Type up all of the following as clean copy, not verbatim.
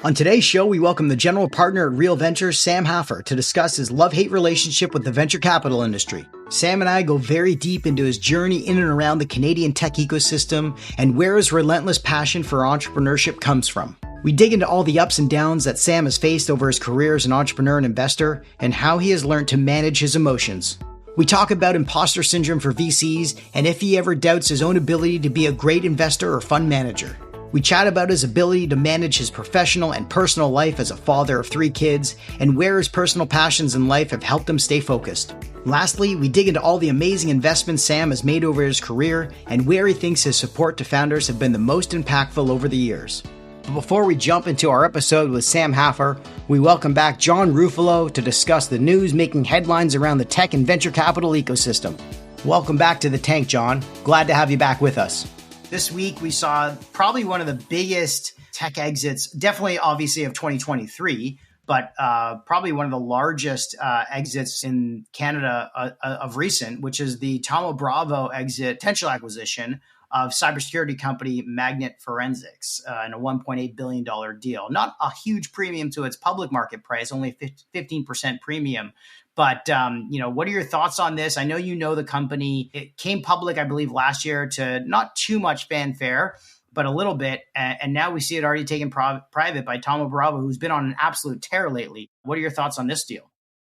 On today's show, we welcome the general partner at Real Ventures, Sam Haffar, to discuss his love-hate relationship with the venture capital industry. Sam and I go very deep into his journey in and around the Canadian tech ecosystem and where his relentless passion for entrepreneurship comes from. We dig into all the ups and downs that Sam has faced over his career as an entrepreneur and investor and how he has learned to manage his emotions. We talk about imposter syndrome for VCs and if he ever doubts his own ability to be a great investor or fund manager. We chat about his ability to manage his professional and personal life as a father of 3 kids and where his personal passions in life have helped him stay focused. Lastly, we dig into all the amazing investments Sam has made over his career and where he thinks his support to founders have been the most impactful over the years. But before we jump into our episode with Sam Haffar, we welcome back John Ruffolo to discuss the news making headlines around the tech and venture capital ecosystem. Welcome back to the tank, John. Glad to have you back with us. This week, we saw probably one of the biggest tech exits, definitely obviously of 2023, but probably one of the largest exits in Canada of recent, which is the Thoma Bravo exit, potential acquisition of cybersecurity company Magnet Forensics in a $1.8 billion deal. Not a huge premium to its public market price, only 15% premium. But, what are your thoughts on this? I know you know the company. It came public, I believe, last year to not too much fanfare, but a little bit. And now we see it already taken private by Thoma Bravo, who's been on an absolute tear lately. What are your thoughts on this deal?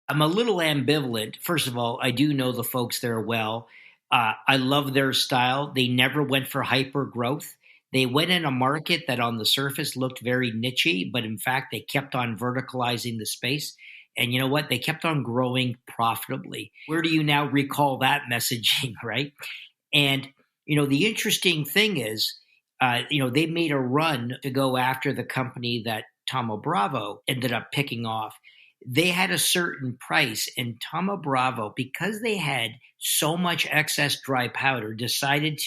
I'm a little ambivalent. First of all, I do know the folks there well. I love their style. They never went for hyper growth. They went in a market that on the surface looked very niche-y, but in fact, they kept on verticalizing the space. And you know what? They kept on growing profitably. Where do you now recall that messaging, right? And, the interesting thing is, they made a run to go after the company that Thoma Bravo ended up picking off. They had a certain price, and Thoma Bravo, because they had so much excess dry powder, decided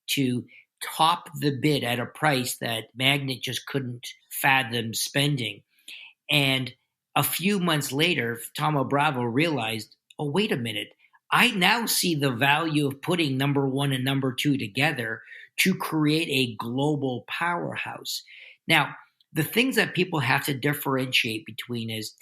to top the bid at a price that Magnet just couldn't fathom spending. And a few months later, Thoma Bravo realized, oh, wait a minute. I now see the value of putting number 1 and number 2 together to create a global powerhouse. Now, the things that people have to differentiate between is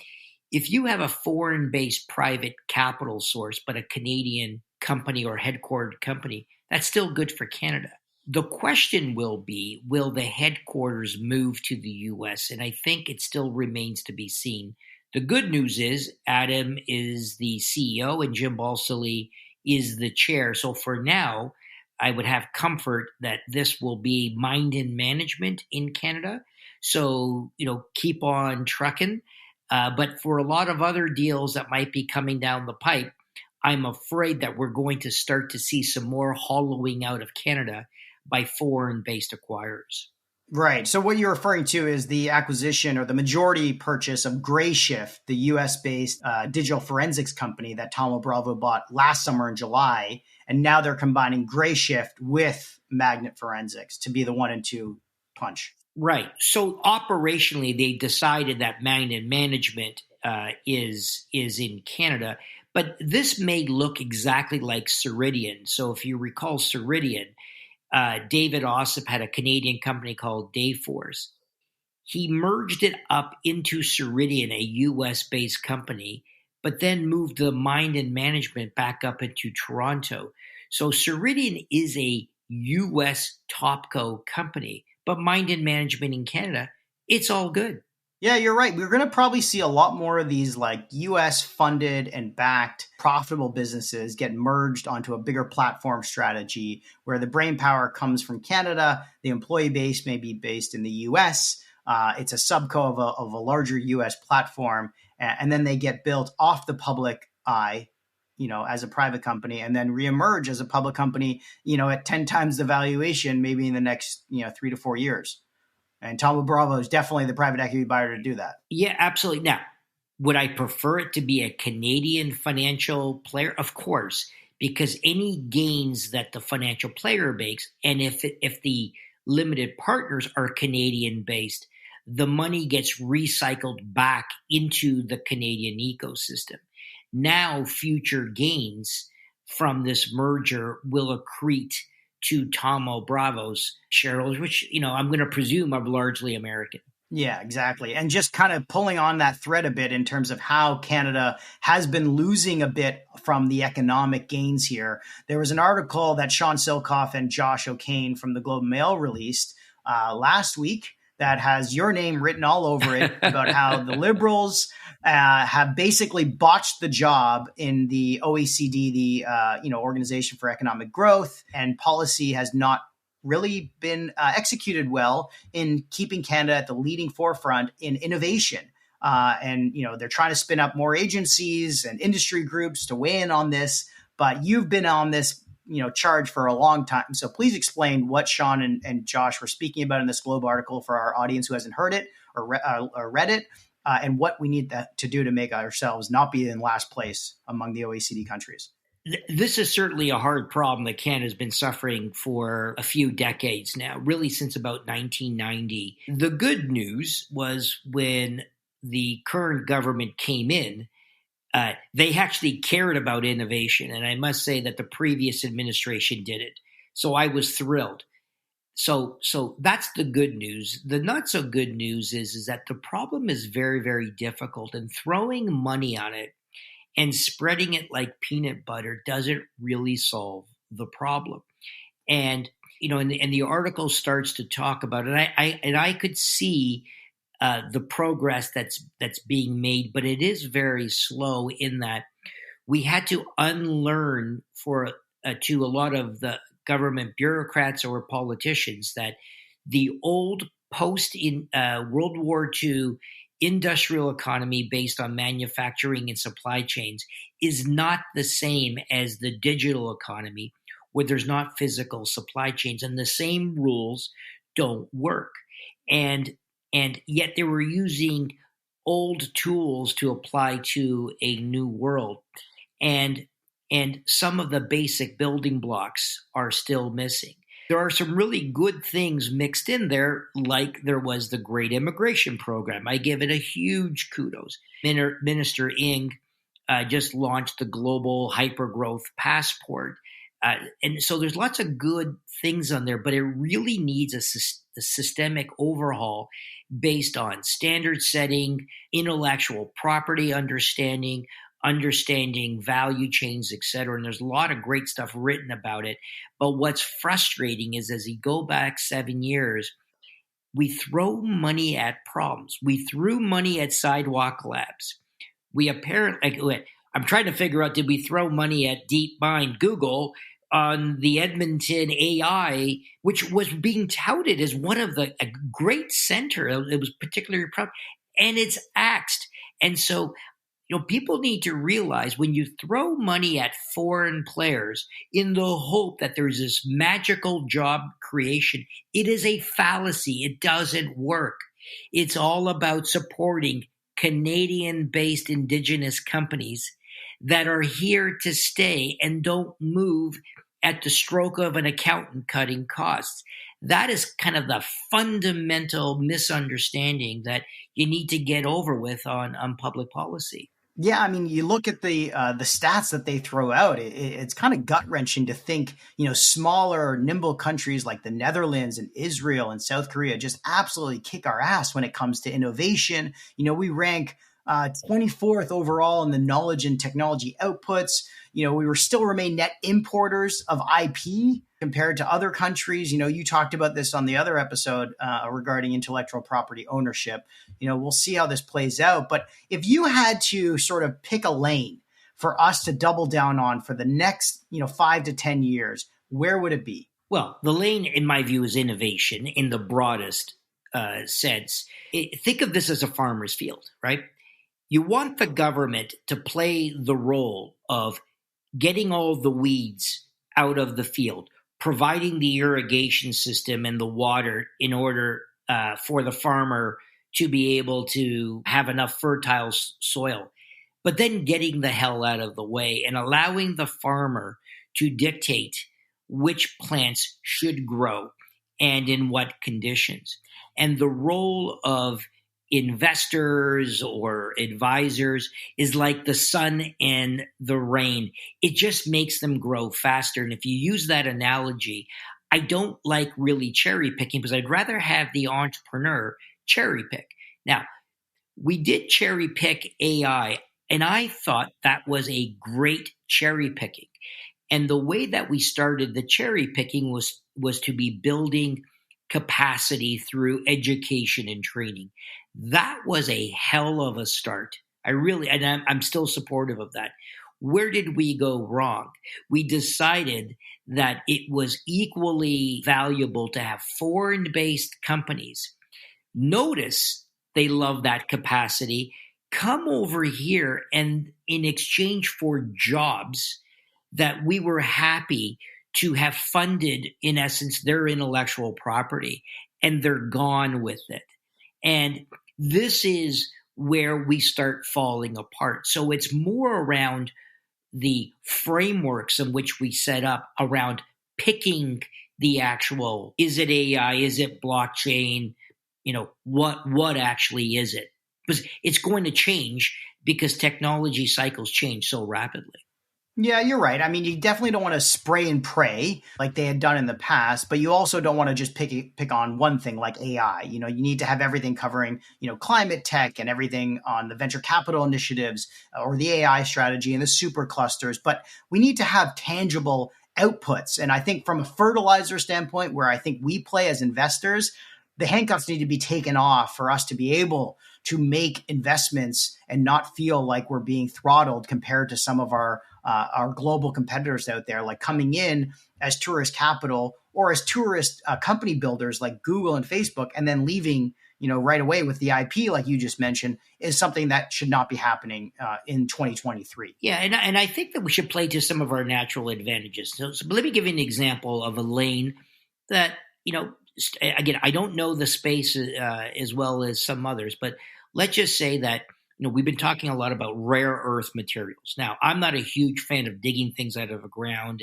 if you have a foreign-based private capital source, but a Canadian company or headquartered company, that's still good for Canada. The question will be, will the headquarters move to the U.S.? And I think it still remains to be seen. The good news is Adam is the CEO and Jim Balsillie is the chair. So for now, I would have comfort that this will be mind in management in Canada. So, keep on trucking. But for a lot of other deals that might be coming down the pipe, I'm afraid that we're going to start to see some more hollowing out of Canada by foreign-based acquirers. Right. So what you're referring to is the acquisition or the majority purchase of Grayshift, the US-based digital forensics company that Thoma Bravo bought last summer in July. And now they're combining Grayshift with Magnet Forensics to be the 1 and 2 punch. Right. So operationally, they decided that Magnet Management is in Canada. But this may look exactly like Ceridian. So if you recall Ceridian, David Ossip had a Canadian company called Dayforce. He merged it up into Ceridian, a US-based company, but then moved the mind and management back up into Toronto. So Ceridian is a US topco company, but mind and management in Canada, it's all good. Yeah, you're right. We're going to probably see a lot more of these like US funded and backed profitable businesses get merged onto a bigger platform strategy where the brainpower comes from Canada. The employee base may be based in the US. It's a subco of a larger US platform. And then they get built off the public eye, as a private company and then reemerge as a public company, at 10 times the valuation, maybe in the next, 3 to 4 years. And Thoma Bravo is definitely the private equity buyer to do that. Yeah, absolutely. Now, would I prefer it to be a Canadian financial player? Of course, because any gains that the financial player makes, and if the limited partners are Canadian-based, the money gets recycled back into the Canadian ecosystem. Now, future gains from this merger will accrete to Thoma Bravo's shareholders, which, I'm going to presume are largely American. Yeah, exactly. And just kind of pulling on that thread a bit in terms of how Canada has been losing a bit from the economic gains here. There was an article that Sean Silcoff and Josh O'Kane from the Globe and Mail released last week that has your name written all over it about how the Liberals have basically botched the job in the OECD, the Organization for Economic Growth, and policy has not really been executed well in keeping Canada at the leading forefront in innovation. They're trying to spin up more agencies and industry groups to weigh in on this. But you've been on this, charge for a long time. So please explain what Sean and Josh were speaking about in this Globe article for our audience who hasn't heard it or read it, and what we need to do to make ourselves not be in last place among the OECD countries. This is certainly a hard problem that Canada's been suffering for a few decades now, really since about 1990. The good news was when the current government came in, they actually cared about innovation. And I must say that the previous administration did it. So I was thrilled. So that's the good news. The not so good news is that the problem is very, very difficult, and throwing money on it and spreading it like peanut butter doesn't really solve the problem. And the article starts to talk about it. I could see the progress that's being made, but it is very slow in that we had to unlearn to a lot of the government bureaucrats or politicians that the old post in World War II industrial economy based on manufacturing and supply chains is not the same as the digital economy where there's not physical supply chains, and the same rules don't work. And yet they were using old tools to apply to a new world. And some of the basic building blocks are still missing. There are some really good things mixed in there, like there was the Great Immigration Program. I give it a huge kudos. Minister Ng just launched the Global Hypergrowth Passport. And so there's lots of good things on there, but it really needs a systemic overhaul based on standard setting, intellectual property understanding value chains, et cetera. And there's a lot of great stuff written about it. But what's frustrating is as you go back 7 years, we throw money at problems. We threw money at sidewalk labs. I'm trying to figure out, did we throw money at DeepMind, Google, on the Edmonton AI, which was being touted as one of a great center. It was particularly proud, and it's axed. And so, people need to realize when you throw money at foreign players in the hope that there's this magical job creation, it is a fallacy. It doesn't work. It's all about supporting Canadian-based Indigenous companies that are here to stay and don't move at the stroke of an accountant cutting costs. That is kind of the fundamental misunderstanding that you need to get over with on public policy. Yeah, I mean, you look at the stats that they throw out. It's kind of gut wrenching to think, smaller, nimble countries like the Netherlands and Israel and South Korea just absolutely kick our ass when it comes to innovation. We rank 24th overall in the knowledge and technology outputs. We still remain net importers of IP compared to other countries. You talked about this on the other episode regarding intellectual property ownership. We'll see how this plays out. But if you had to sort of pick a lane for us to double down on for the next, 5 to 10 years, where would it be? Well, the lane, in my view, is innovation in the broadest sense. Think of this as a farmer's field, right? You want the government to play the role of getting all the weeds out of the field, providing the irrigation system and the water in order for the farmer to be able to have enough fertile soil, but then getting the hell out of the way and allowing the farmer to dictate which plants should grow and in what conditions. And the role of investors or advisors is like the sun and the rain. It just makes them grow faster. And if you use that analogy, I don't like really cherry picking because I'd rather have the entrepreneur cherry pick. Now, we did cherry pick AI, and I thought that was a great cherry picking. And the way that we started the cherry picking was to be building capacity through education and training. That was a hell of a start. I'm still supportive of that. Where did we go wrong? We decided that it was equally valuable to have foreign based companies notice they love that capacity, come over here, and in exchange for jobs, that we were happy to have funded, in essence, their intellectual property, and they're gone with it. And this is where we start falling apart. So it's more around the frameworks in which we set up around picking the actual, is it AI, is it blockchain, what actually is it? Because it's going to change because technology cycles change so rapidly. Yeah, you're right. I mean, you definitely don't want to spray and pray like they had done in the past, but you also don't want to just pick on one thing like AI. You need to have everything covering, climate tech and everything on the venture capital initiatives or the AI strategy and the super clusters. But we need to have tangible outputs. And I think from a fertilizer standpoint, where I think we play as investors, the handcuffs need to be taken off for us to be able to make investments and not feel like we're being throttled compared to some of our global competitors out there, like coming in as tourist capital or as tourist company builders like Google and Facebook, and then leaving, right away with the IP, like you just mentioned, is something that should not be happening in 2023. Yeah, and I think that we should play to some of our natural advantages. So let me give you an example of a lane that, again, I don't know the space as well as some others, but let's just say that we've been talking a lot about rare earth materials. Now, I'm not a huge fan of digging things out of the ground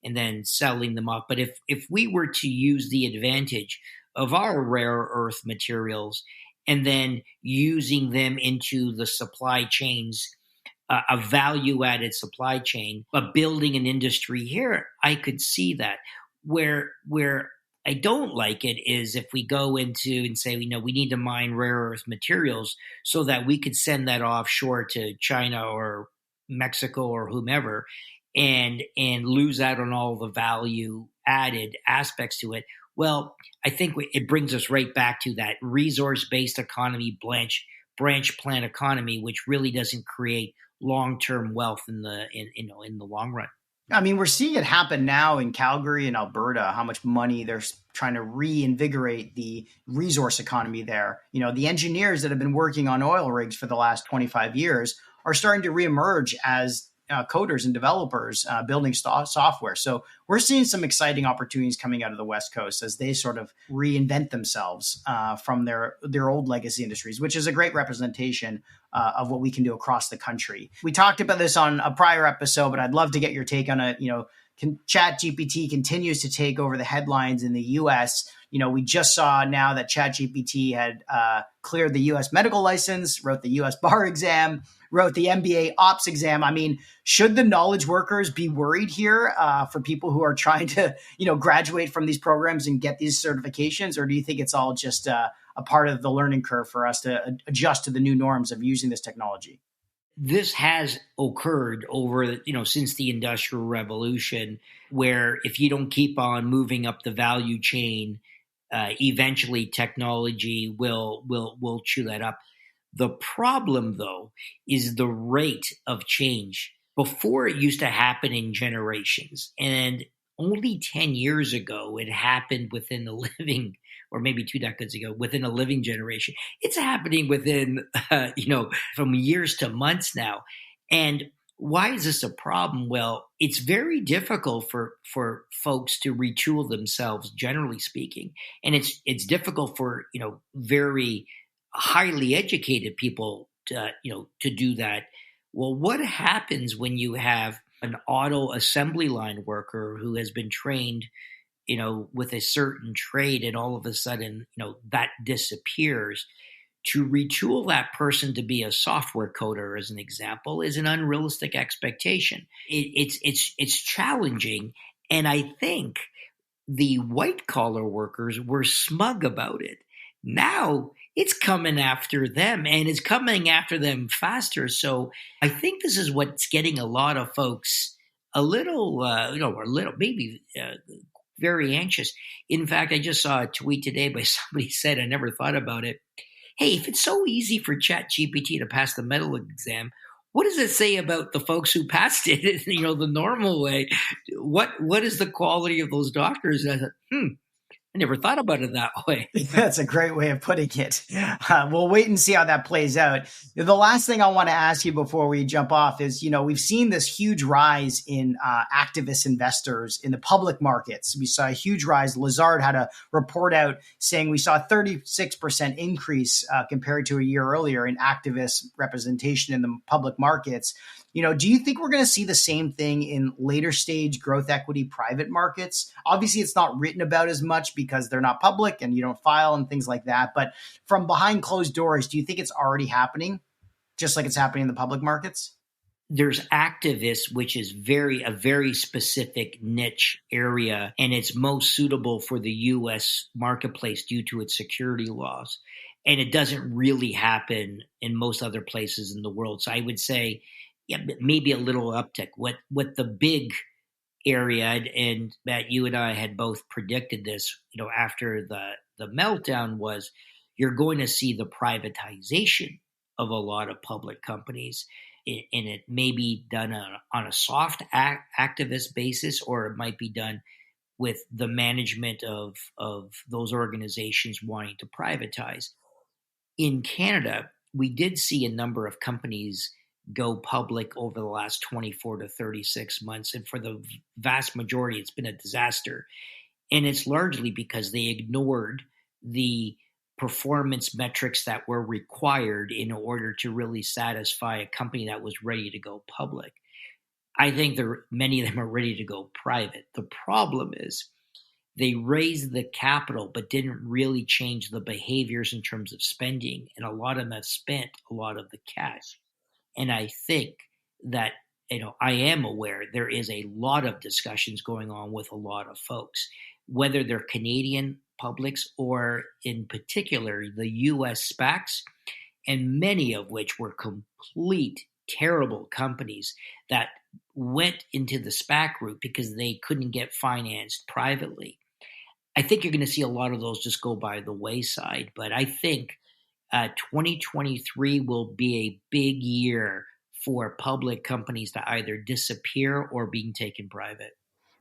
and then selling them off. But if we were to use the advantage of our rare earth materials and then using them into the supply chains, a value-added supply chain, but building an industry here, I could see that. Where I don't like it is if we go into and say, we need to mine rare earth materials so that we could send that offshore to China or Mexico or whomever and lose out on all the value added aspects to it. Well, I think it brings us right back to that resource-based economy, branch plan economy, which really doesn't create long-term wealth in the long run. I mean, we're seeing it happen now in Calgary and Alberta, how much money they're trying to reinvigorate the resource economy there. The engineers that have been working on oil rigs for the last 25 years are starting to reemerge as coders and developers building software. So we're seeing some exciting opportunities coming out of the West Coast as they sort of reinvent themselves from their old legacy industries, which is a great representation of what we can do across the country. We talked about this on a prior episode, but I'd love to get your take on it. ChatGPT continues to take over the headlines in the US. We just saw now that ChatGPT had cleared the US medical license, wrote the US bar exam, wrote the MBA ops exam. I mean, should the knowledge workers be worried here for people who are trying to, graduate from these programs and get these certifications? Or do you think it's all just a part of the learning curve for us to adjust to the new norms of using this technology? This has occurred over, since the Industrial Revolution, where if you don't keep on moving up the value chain, eventually technology will chew that up. The problem, though, is the rate of change. Before, it used to happen in generations, and only 10 years ago, it happened within a living, or maybe 2 decades ago, within a living generation. It's happening within, from years to months now. And why is this a problem? Well, it's very difficult for folks to retool themselves, generally speaking. And it's difficult for, very highly educated people to do that. Well, what happens when you have an auto assembly line worker who has been trained, with a certain trade, and all of a sudden, that disappears? To retool that person to be a software coder, as an example, is an unrealistic expectation. It's challenging, and I think the white collar workers were smug about it. Now it's coming after them, and it's coming after them faster. So I think this is what's getting a lot of folks a little, maybe very anxious. In fact, I just saw a tweet today by somebody said, I never thought about it. Hey, if it's so easy for ChatGPT to pass the medical exam, what does it say about the folks who passed it, the normal way? What is the quality of those doctors? And I thought, I never thought about it that way. That's a great way of putting it. We'll wait and see how that plays out. The last thing I want to ask you before we jump off is, we've seen this huge rise in activist investors in the public markets. We saw a huge rise. Lazard had a report out saying we saw a 36% increase compared to a year earlier in activist representation in the public markets. Do you think we're going to see the same thing in later stage growth equity private markets? Obviously, it's not written about as much because they're not public and you don't file and things like that. But from behind closed doors, do you think it's already happening, just like it's happening in the public markets? There's activists, which is a very specific niche area, and it's most suitable for the U.S. marketplace due to its security laws. And it doesn't really happen in most other places in the world. So I would say, maybe a little uptick. What the big area, and Matt, you and I had both predicted this, after the meltdown, was you're going to see the privatization of a lot of public companies, and it may be done on a soft activist basis, or it might be done with the management of those organizations wanting to privatize. In Canada, we did see a number of companies go public over the last 24 to 36 months. And for the vast majority, it's been a disaster. And it's largely because they ignored the performance metrics that were required in order to really satisfy a company that was ready to go public. I think many of them are ready to go private. The problem is they raised the capital but didn't really change the behaviors in terms of spending. And a lot of them have spent a lot of the cash. And I think that, I am aware there is a lot of discussions going on with a lot of folks, whether they're Canadian publics or in particular the US SPACs, and many of which were complete terrible companies that went into the SPAC route because they couldn't get financed privately. I think you're going to see a lot of those just go by the wayside, but I think 2023 will be a big year for public companies to either disappear or being taken private.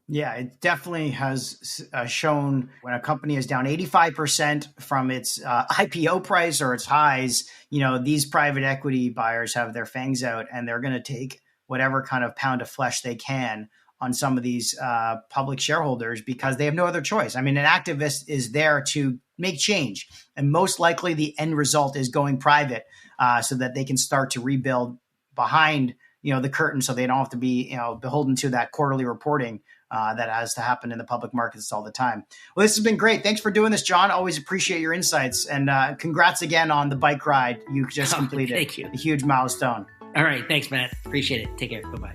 Yeah, it definitely has shown when a company is down 85% from its IPO price or its highs, these private equity buyers have their fangs out and they're going to take whatever kind of pound of flesh they can on some of these public shareholders because they have no other choice. I mean, an activist is there to make change, and most likely the end result is going private so that they can start to rebuild behind the curtain, so they don't have to be beholden to that quarterly reporting that has to happen in the public markets all the time. Well, this has been great. Thanks for doing this, John. Always appreciate your insights, and congrats again on the bike ride you just completed. Thank you. A huge milestone. All right, thanks, Matt. Appreciate it. Take care. Bye-bye.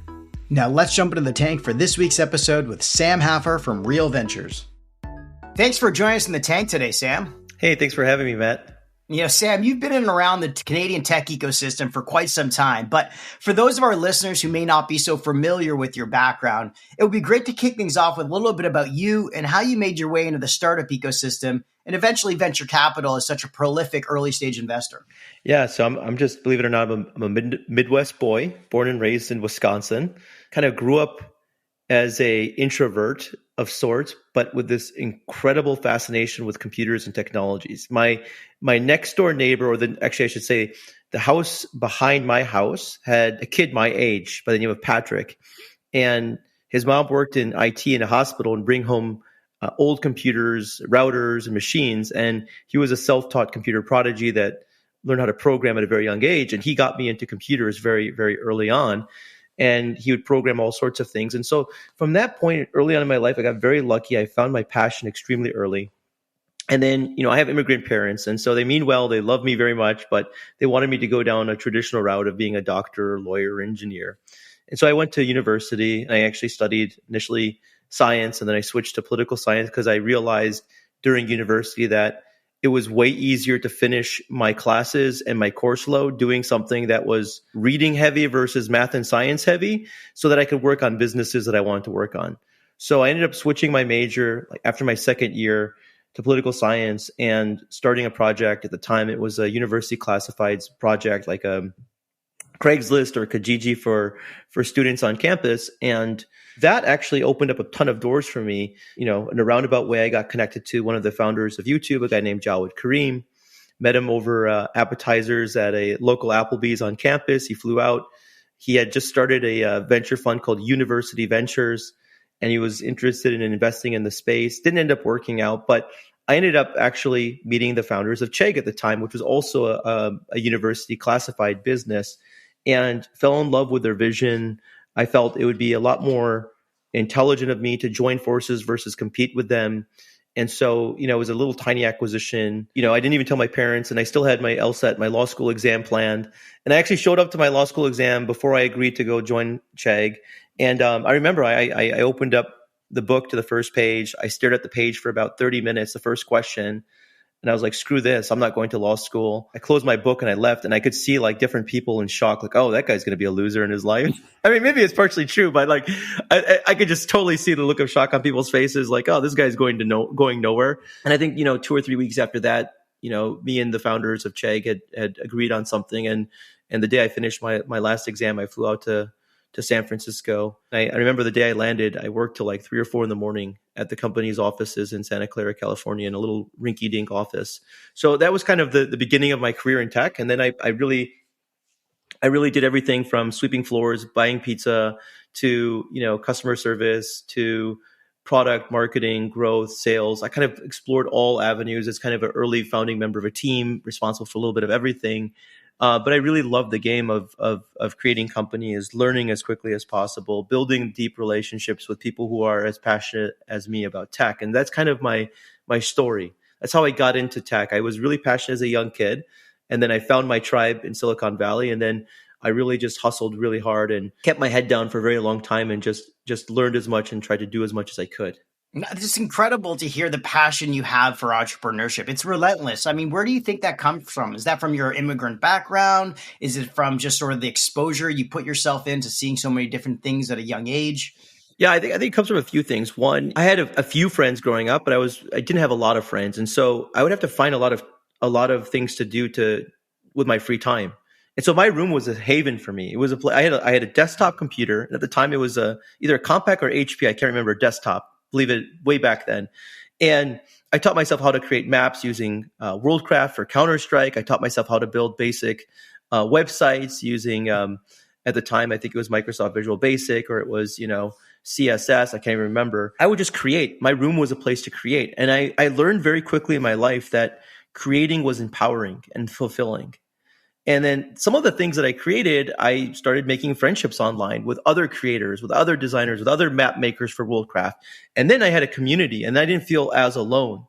Now let's jump into the tank for this week's episode with Sam Haffar from Real Ventures. Thanks for joining us in the tank today, Sam. Hey, thanks for having me, Matt. Sam, you've been in and around the Canadian tech ecosystem for quite some time, but for those of our listeners who may not be so familiar with your background, it would be great to kick things off with a little bit about you and how you made your way into the startup ecosystem and eventually venture capital as such a prolific early stage investor. Yeah, so I'm just, believe it or not, I'm a Midwest boy, born and raised in Wisconsin, kind of grew up as a introvert of sorts, but with this incredible fascination with computers and technologies. My next door neighbor, actually I should say, the house behind my house had a kid my age by the name of Patrick, and his mom worked in IT in a hospital and bring home old computers, routers, and machines. And he was a self-taught computer prodigy that learned how to program at a very young age. And he got me into computers very, very early on. And he would program all sorts of things. And so from that point, early on in my life, I got very lucky. I found my passion extremely early. And then, I have immigrant parents. And so they mean well, they love me very much, but they wanted me to go down a traditional route of being a doctor, lawyer, engineer. And so I went to university and I actually studied initially science, and then I switched to political science because I realized during university that it was way easier to finish my classes and my course load doing something that was reading heavy versus math and science heavy, so that I could work on businesses that I wanted to work on. So I ended up switching my major after my second year to political science and starting a project. At the time, it was a university classifieds project, like a Craigslist or Kijiji for students on campus. And that actually opened up a ton of doors for me. In a roundabout way, I got connected to one of the founders of YouTube, a guy named Jawed Karim. Met him over appetizers at a local Applebee's on campus. He flew out. He had just started a venture fund called University Ventures, and he was interested in investing in the space. Didn't end up working out, but I ended up actually meeting the founders of Chegg at the time, which was also a university classified business, and fell in love with their vision. I felt it would be a lot more intelligent of me to join forces versus compete with them. And so, it was a little tiny acquisition. I didn't even tell my parents, and I still had my LSAT, my law school exam planned. And I actually showed up to my law school exam before I agreed to go join Chegg. And I remember I opened up the book to the first page. I stared at the page for about 30 minutes, the first question. And I was like, screw this. I'm not going to law school. I closed my book and I left, and I could see like different people in shock, like, oh, that guy's going to be a loser in his life. I mean, maybe it's partially true, but like, I could just totally see the look of shock on people's faces. Like, oh, this guy's going nowhere. And I think, 2 or 3 weeks after that, me and the founders of Chegg had agreed on something. And the day I finished my last exam, I flew out to San Francisco. I remember the day I landed, I worked till like 3 or 4 in the morning at the company's offices in Santa Clara, California, in a little rinky-dink office. So that was kind of the beginning of my career in tech. And then I really did everything from sweeping floors, buying pizza, to customer service, to product marketing, growth, sales. I kind of explored all avenues as kind of an early founding member of a team, responsible for a little bit of everything. But I really love the game of creating companies, learning as quickly as possible, building deep relationships with people who are as passionate as me about tech. And that's kind of my story. That's how I got into tech. I was really passionate as a young kid. And then I found my tribe in Silicon Valley. And then I really just hustled really hard and kept my head down for a very long time and just learned as much and tried to do as much as I could. It's incredible to hear the passion you have for entrepreneurship. It's relentless. I mean, where do you think that comes from? Is that from your immigrant background? Is it from just sort of the exposure you put yourself into seeing so many different things at a young age? Yeah, I think it comes from a few things. One, I had a few friends growing up, but I didn't have a lot of friends, and so I would have to find a lot of things to do with my free time. And so my room was a haven for me. It was I had a desktop computer, and at the time it was either a Compaq or HP. I can't remember, desktop. Believe it, way back then. And I taught myself how to create maps using WorldCraft or Counter-Strike. I taught myself how to build basic websites using, at the time, I think it was Microsoft Visual Basic, or it was, CSS. I can't even remember. I would just create. My room was a place to create. And I learned very quickly in my life that creating was empowering and fulfilling. And then some of the things that I created, I started making friendships online with other creators, with other designers, with other map makers for WorldCraft. And then I had a community, and I didn't feel as alone.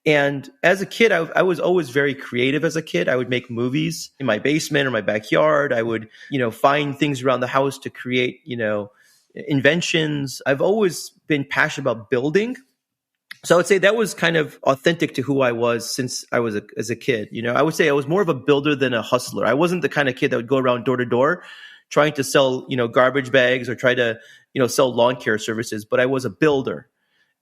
And as a kid, I was always very creative as a kid. I would make movies in my basement or my backyard. I would, find things around the house to create, inventions. I've always been passionate about building. So I would say that was kind of authentic to who I was since I was as a kid. I would say I was more of a builder than a hustler. I wasn't the kind of kid that would go around door to door trying to sell, garbage bags or try to, sell lawn care services, but I was a builder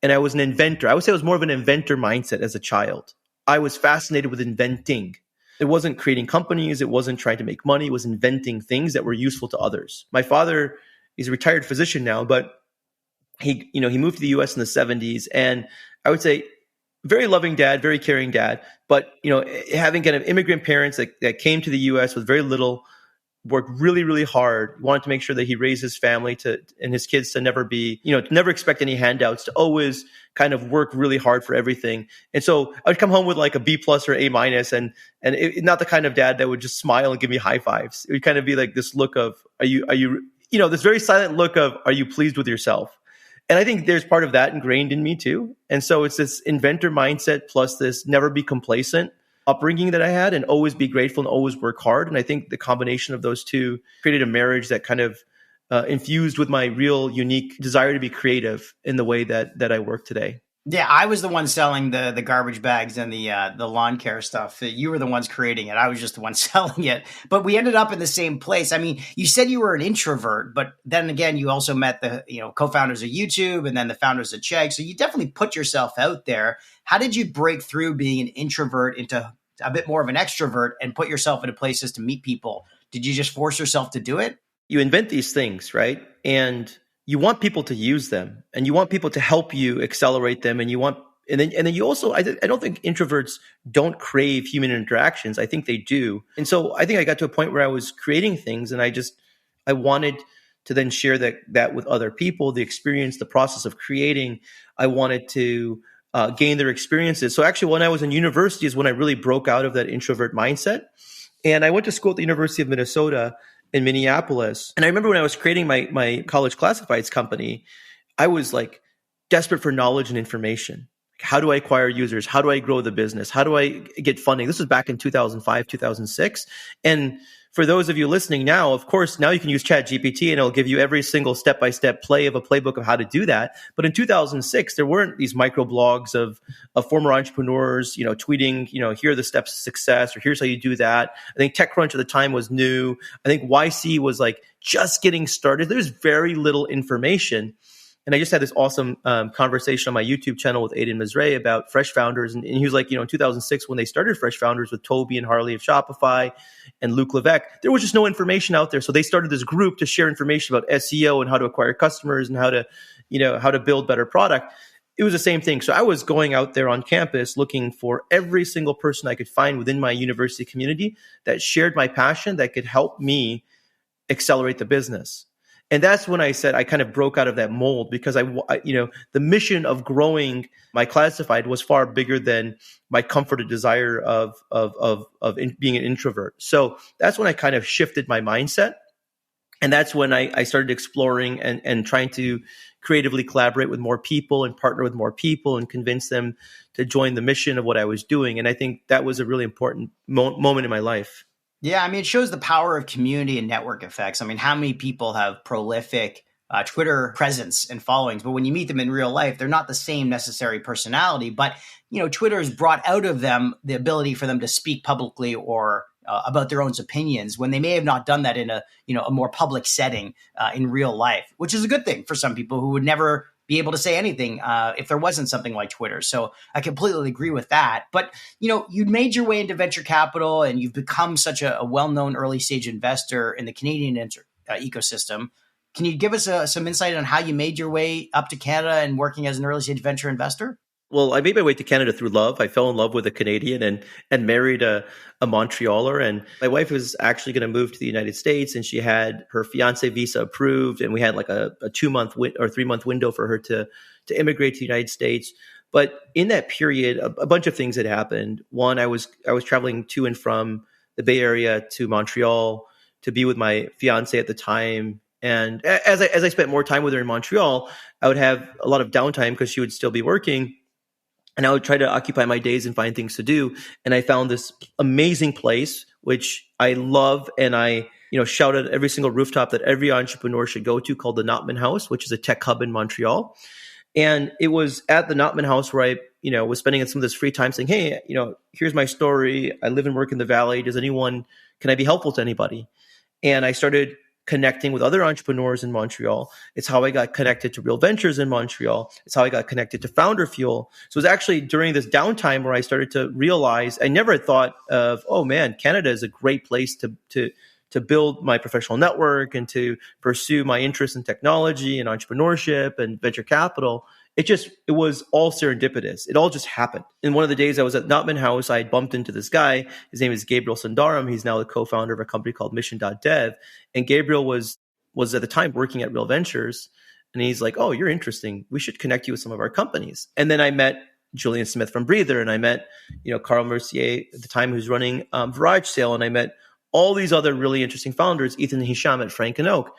and I was an inventor. I would say I was more of an inventor mindset as a child. I was fascinated with inventing. It wasn't creating companies. It wasn't trying to make money. It was inventing things that were useful to others. My father is a retired physician now, but he moved to the US in the 70s, and I would say very loving dad, very caring dad, but, having kind of immigrant parents that came to the US with very little, worked really, really hard, wanted to make sure that he raised his family and his kids to never be, to never expect any handouts, to always kind of work really hard for everything. And so I would come home with like a B+ or A-, and not the kind of dad that would just smile and give me high fives. It would kind of be like this look of, are you, this very silent look of, are you pleased with yourself? And I think there's part of that ingrained in me too. And so it's this inventor mindset plus this never be complacent upbringing that I had, and always be grateful and always work hard. And I think the combination of those two created a marriage that kind of infused with my real unique desire to be creative in the way that I work today. Yeah, I was the one selling the garbage bags and the lawn care stuff. You were the ones creating it. I was just the one selling it. But we ended up in the same place. I mean, you said you were an introvert, but then again, you also met the co-founders of YouTube and then the founders of Chegg. So you definitely put yourself out there. How did you break through being an introvert into a bit more of an extrovert and put yourself into places to meet people? Did you just force yourself to do it? You invent these things, right? And you want people to use them, and you want people to help you accelerate them, and then you also, I don't think introverts don't crave human interactions. I think they do. And so I think I got to a point where I was creating things, and I wanted to then share that with other people, the experience, the process of creating. I wanted to gain their experiences. So actually, when I was in university is when I really broke out of that introvert mindset. And I went to school at the University of Minnesota in Minneapolis. And I remember when I was creating my college classifieds company, I was like desperate for knowledge and information. How do I acquire users? How do I grow the business? How do I get funding? This was back in 2005, 2006. And for those of you listening now, of course, now you can use ChatGPT and it'll give you every single step-by-step play of a playbook of how to do that. But in 2006, there weren't these microblogs of former entrepreneurs, tweeting, here are the steps to success, or here's how you do that. I think TechCrunch at the time was new. I think YC was like just getting started. There's very little information. And I just had this awesome conversation on my YouTube channel with Aiden Mizrahi about Fresh Founders. And he was like, in 2006, when they started Fresh Founders with Toby and Harley of Shopify and Luke Levesque, there was just no information out there. So they started this group to share information about SEO and how to acquire customers and how to build better product. It was the same thing. So I was going out there on campus looking for every single person I could find within my university community that shared my passion, that could help me accelerate the business. And that's when I said I kind of broke out of that mold, because the mission of growing my classified was far bigger than my comfort and desire of being an introvert. So that's when I kind of shifted my mindset. And that's when I started exploring and trying to creatively collaborate with more people and partner with more people and convince them to join the mission of what I was doing. And I think that was a really important moment in my life. Yeah, I mean, it shows the power of community and network effects. I mean, how many people have prolific Twitter presence and followings, but when you meet them in real life, they're not the same necessary personality. But, Twitter has brought out of them the ability for them to speak publicly or about their own opinions when they may have not done that in a more public setting in real life, which is a good thing for some people who would never be able to say anything if there wasn't something like Twitter. So I completely agree with that. But, you made your way into venture capital and you've become such a well-known early stage investor in the Canadian ecosystem. Can you give us some insight on how you made your way up to Canada and working as an early stage venture investor? Well, I made my way to Canada through love. I fell in love with a Canadian and married a Montrealer. And my wife was actually going to move to the United States, and she had her fiance visa approved, and we had like a 2-month or 3-month window for her to immigrate to the United States. But in that period, a bunch of things had happened. One, I was traveling to and from the Bay Area to Montreal to be with my fiance at the time. And as I spent more time with her in Montreal, I would have a lot of downtime because she would still be working. And I would try to occupy my days and find things to do. And I found this amazing place, which I love. And I, shout at every single rooftop that every entrepreneur should go to, called the Notman House, which is a tech hub in Montreal. And it was at the Notman House where I, was spending some of this free time saying, hey, here's my story. I live and work in the Valley. Can I be helpful to anybody? And I started connecting with other entrepreneurs in Montreal. It's how I got connected to Real Ventures in Montreal. It's how I got connected to Founder Fuel. So it was actually during this downtime where I started to realize I never had thought of, oh man, Canada is a great place to build my professional network and to pursue my interest in technology and entrepreneurship and venture capital. It was all serendipitous. It all just happened. And one of the days I was at Notman House, I bumped into this guy. His name is Gabriel Sundaram. He's now the co-founder of a company called Mission.dev. And Gabriel was at the time working at Real Ventures. And he's like, oh, you're interesting. We should connect you with some of our companies. And then I met Julian Smith from Breather. And I met, Carl Mercier at the time, who's running Virage Sale. And I met all these other really interesting founders, Ethan and Hisham at Frank and Oak.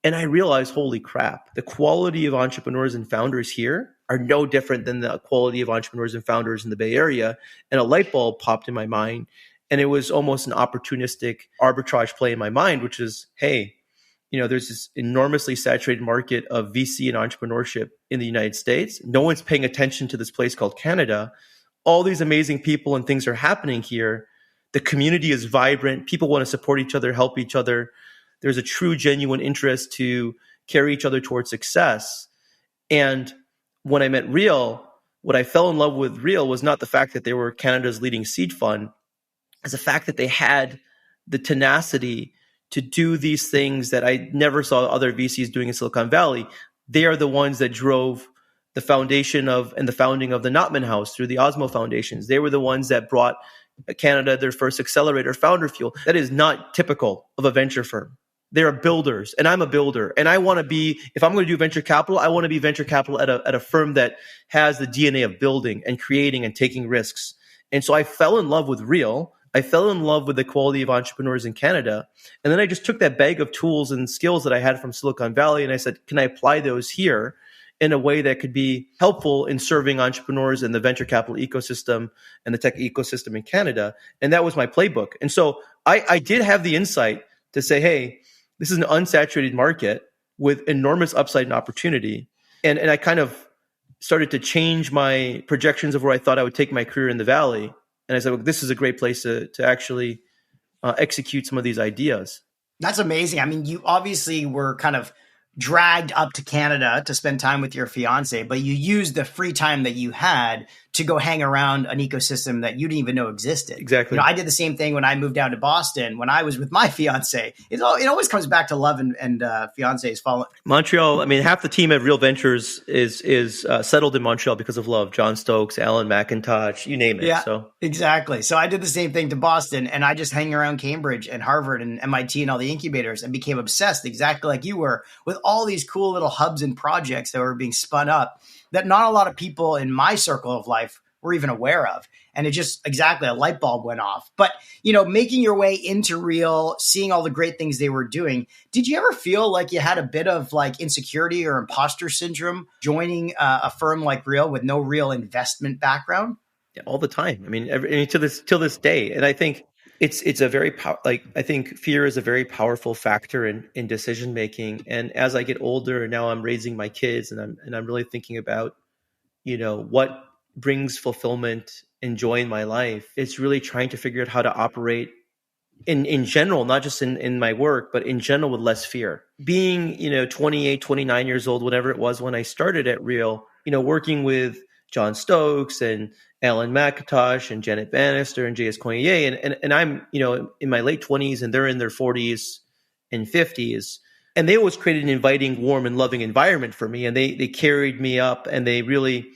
And I realized, holy crap, the quality of entrepreneurs and founders here are no different than the quality of entrepreneurs and founders in the Bay Area. And a light bulb popped in my mind. And it was almost an opportunistic arbitrage play in my mind, which is, hey, there's this enormously saturated market of VC and entrepreneurship in the United States. No one's paying attention to this place called Canada. All these amazing people and things are happening here. The community is vibrant. People want to support each other, help each other. There's a true, genuine interest to carry each other towards success. And when I met Real, what I fell in love with Real was not the fact that they were Canada's leading seed fund, it's the fact that they had the tenacity to do these things that I never saw other VCs doing in Silicon Valley. They are the ones that drove the foundation of and the founding of the Notman House through the Osmo Foundations. They were the ones that brought Canada their first accelerator, Founder Fuel. That is not typical of a venture firm. They're builders, and I'm a builder. And I want to be, if I'm going to do venture capital, I want to be venture capital at a firm that has the DNA of building and creating and taking risks. And so I fell in love with Real. I fell in love with the quality of entrepreneurs in Canada. And then I just took that bag of tools and skills that I had from Silicon Valley, and I said, can I apply those here in a way that could be helpful in serving entrepreneurs in the venture capital ecosystem and the tech ecosystem in Canada? And that was my playbook. And so I did have the insight to say, hey, this is an unsaturated market with enormous upside and opportunity. And I kind of started to change my projections of where I thought I would take my career in the Valley. And I said, well, this is a great place to actually execute some of these ideas. That's amazing. I mean, you obviously were kind of dragged up to Canada to spend time with your fiance, but you used the free time that you had to go hang around an ecosystem that you didn't even know existed. Exactly. I did the same thing when I moved down to Boston when I was with my fiance. It always comes back to love and fiancés falling. Montreal. I mean, half the team at Real Ventures is settled in Montreal because of love. John Stokes, Alan McIntosh, you name it. Yeah, so exactly. So I did the same thing to Boston, and I just hang around Cambridge and Harvard and MIT and all the incubators and became obsessed, exactly like you were, with all these cool little hubs and projects that were being spun up that not a lot of people in my circle of life were even aware of. And it just exactly a light bulb went off. But, making your way into Real, seeing all the great things they were doing, did you ever feel like you had a bit of like insecurity or imposter syndrome joining a firm like Real with no real investment background? Yeah, all the time. I mean, till this day. And I think it's a very I think fear is a very powerful factor in decision making. And as I get older, and now I'm raising my kids, and I'm really thinking about, what brings fulfillment and joy in my life. It's really trying to figure out how to operate in general, not just in my work, but in general with less fear. Being, 28, 29 years old, whatever it was when I started at Real, working with John Stokes and Alan McIntosh and Janet Bannister and J.S. Cornier, and I'm, in my late 20s and they're in their 40s and 50s. And they always created an inviting, warm, and loving environment for me. And they carried me up, and they really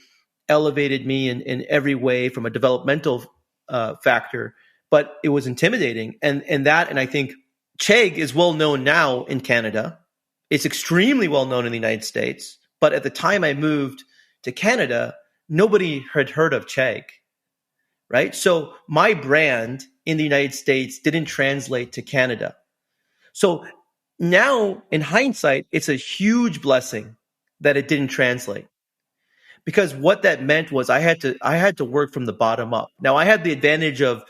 elevated me in every way from a developmental factor. But it was intimidating. And I think Chegg is well known now in Canada. It's extremely well known in the United States. But at the time I moved to Canada, nobody had heard of Chegg, right? So my brand in the United States didn't translate to Canada. So now, in hindsight, it's a huge blessing that it didn't translate, because what that meant was I had to work from the bottom up. Now, I had the advantage of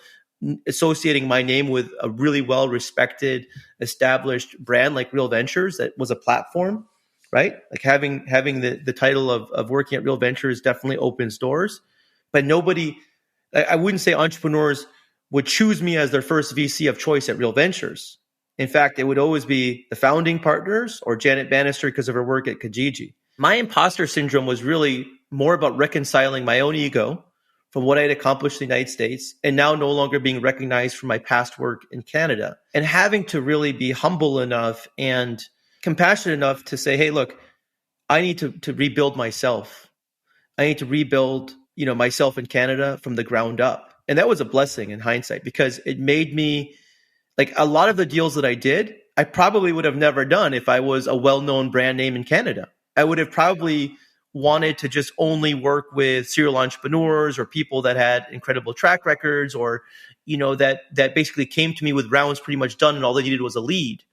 associating my name with a really well-respected, established brand like Real Ventures that was a platform, right? Like having the title of working at Real Ventures definitely opens doors. But I wouldn't say entrepreneurs would choose me as their first VC of choice at Real Ventures. In fact, it would always be the founding partners or Janet Bannister because of her work at Kijiji. My imposter syndrome was really more about reconciling my own ego from what I had accomplished in the United States and now no longer being recognized for my past work in Canada, and having to really be humble enough and compassionate enough to say, hey, look, I need to rebuild myself. I need to rebuild, myself in Canada from the ground up. And that was a blessing in hindsight, because it made me, like, a lot of the deals that I did, I probably would have never done if I was a well-known brand name in Canada. I would have probably wanted to just only work with serial entrepreneurs or people that had incredible track records, or, that basically came to me with rounds pretty much done and all they needed was a lead.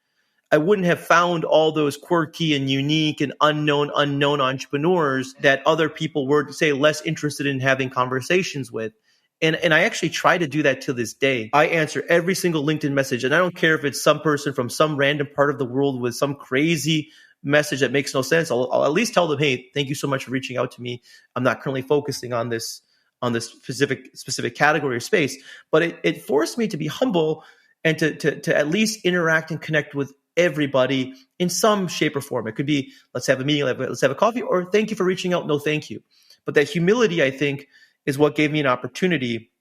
I wouldn't have found all those quirky and unique and unknown entrepreneurs that other people were, say, less interested in having conversations with. And I actually try to do that to this day. I answer every single LinkedIn message, and I don't care if it's some person from some random part of the world with some crazy message that makes no sense. I'll at least tell them, hey, thank you so much for reaching out to me. I'm not currently focusing on this specific category or space, but it forced me to be humble and to at least interact and connect with everybody in some shape or form. It could be, let's have a meeting, let's have a coffee, or thank you for reaching out. No, thank you. But that humility, I think, is what gave me an opportunity,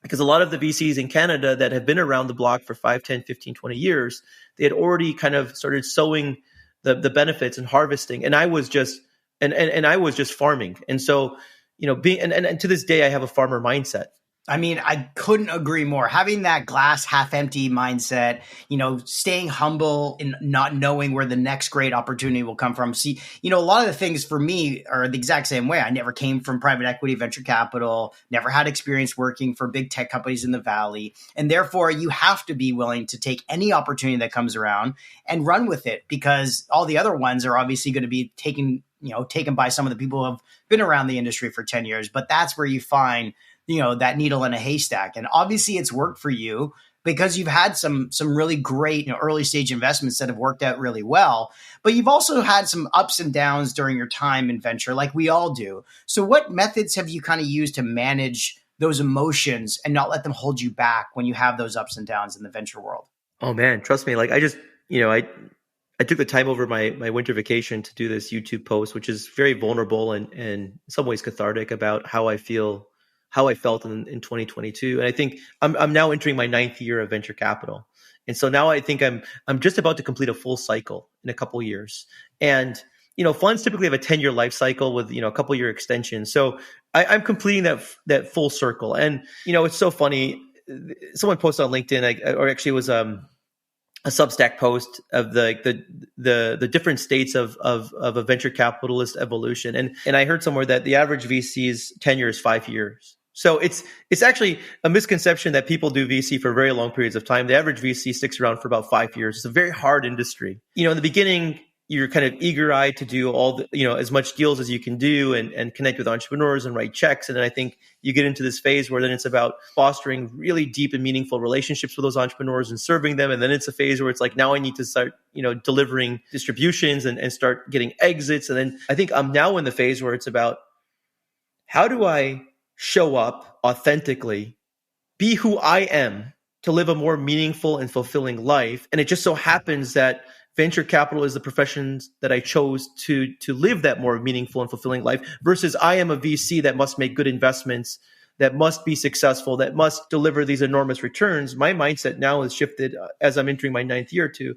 because a lot of the VCs in Canada that have been around the block for 5, 10, 15, 20 years, they had already kind of started sowing the benefits and harvesting. And I was just, and I was just farming. And so, being, and to this day, I have a farmer mindset. I mean, I couldn't agree more. Having that glass half empty mindset, staying humble and not knowing where the next great opportunity will come from. See, a lot of the things for me are the exact same way. I never came from private equity, venture capital, never had experience working for big tech companies in the Valley. And therefore, you have to be willing to take any opportunity that comes around and run with it, because all the other ones are obviously going to be taken by some of the people who have been around the industry for 10 years. But that's where you find that needle in a haystack. And obviously it's worked for you because you've had some really great early stage investments that have worked out really well. But you've also had some ups and downs during your time in venture, like we all do. So what methods have you kind of used to manage those emotions and not let them hold you back when you have those ups and downs in the venture world? Oh man, trust me. Like I just, I took the time over my winter vacation to do this YouTube post, which is very vulnerable and in some ways cathartic about how I felt in 2022. And I think I'm now entering my 9th year of venture capital. And so now I think I'm just about to complete a full cycle in a couple of years. And, funds typically have a 10-year life cycle with, a couple year extension. So I'm completing that full circle. And, it's so funny. Someone posted on LinkedIn, or actually it was a Substack post of the different states of a venture capitalist evolution. And I heard somewhere that the average VC's tenure is 5 years. So it's actually a misconception that people do VC for very long periods of time. The average VC sticks around for about 5 years. It's a very hard industry. In the beginning, you're kind of eager-eyed to do all the, as much deals as you can do and connect with entrepreneurs and write checks. And then I think you get into this phase where then it's about fostering really deep and meaningful relationships with those entrepreneurs and serving them. And then it's a phase where it's like, now I need to start, delivering distributions and start getting exits. And then I think I'm now in the phase where it's about, how do I show up authentically, be who I am to live a more meaningful and fulfilling life? And it just so happens that venture capital is the profession that I chose to live that more meaningful and fulfilling life, versus I am a VC that must make good investments, that must be successful, that must deliver these enormous returns. My mindset now has shifted as I'm entering my 9th year to,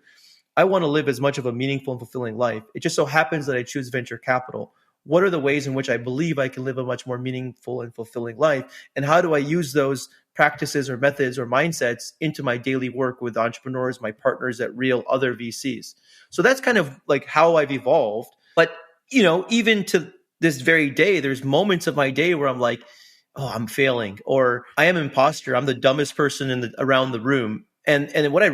I want to live as much of a meaningful and fulfilling life. It just so happens that I choose venture capital. What are the ways in which I believe I can live a much more meaningful and fulfilling life? And how do I use those practices or methods or mindsets into my daily work with entrepreneurs, my partners at Real, other VCs? So that's kind of like how I've evolved. But, even to this very day, there's moments of my day where I'm like, oh, I'm failing, or I am an imposter. I'm the dumbest person around the room. And what I've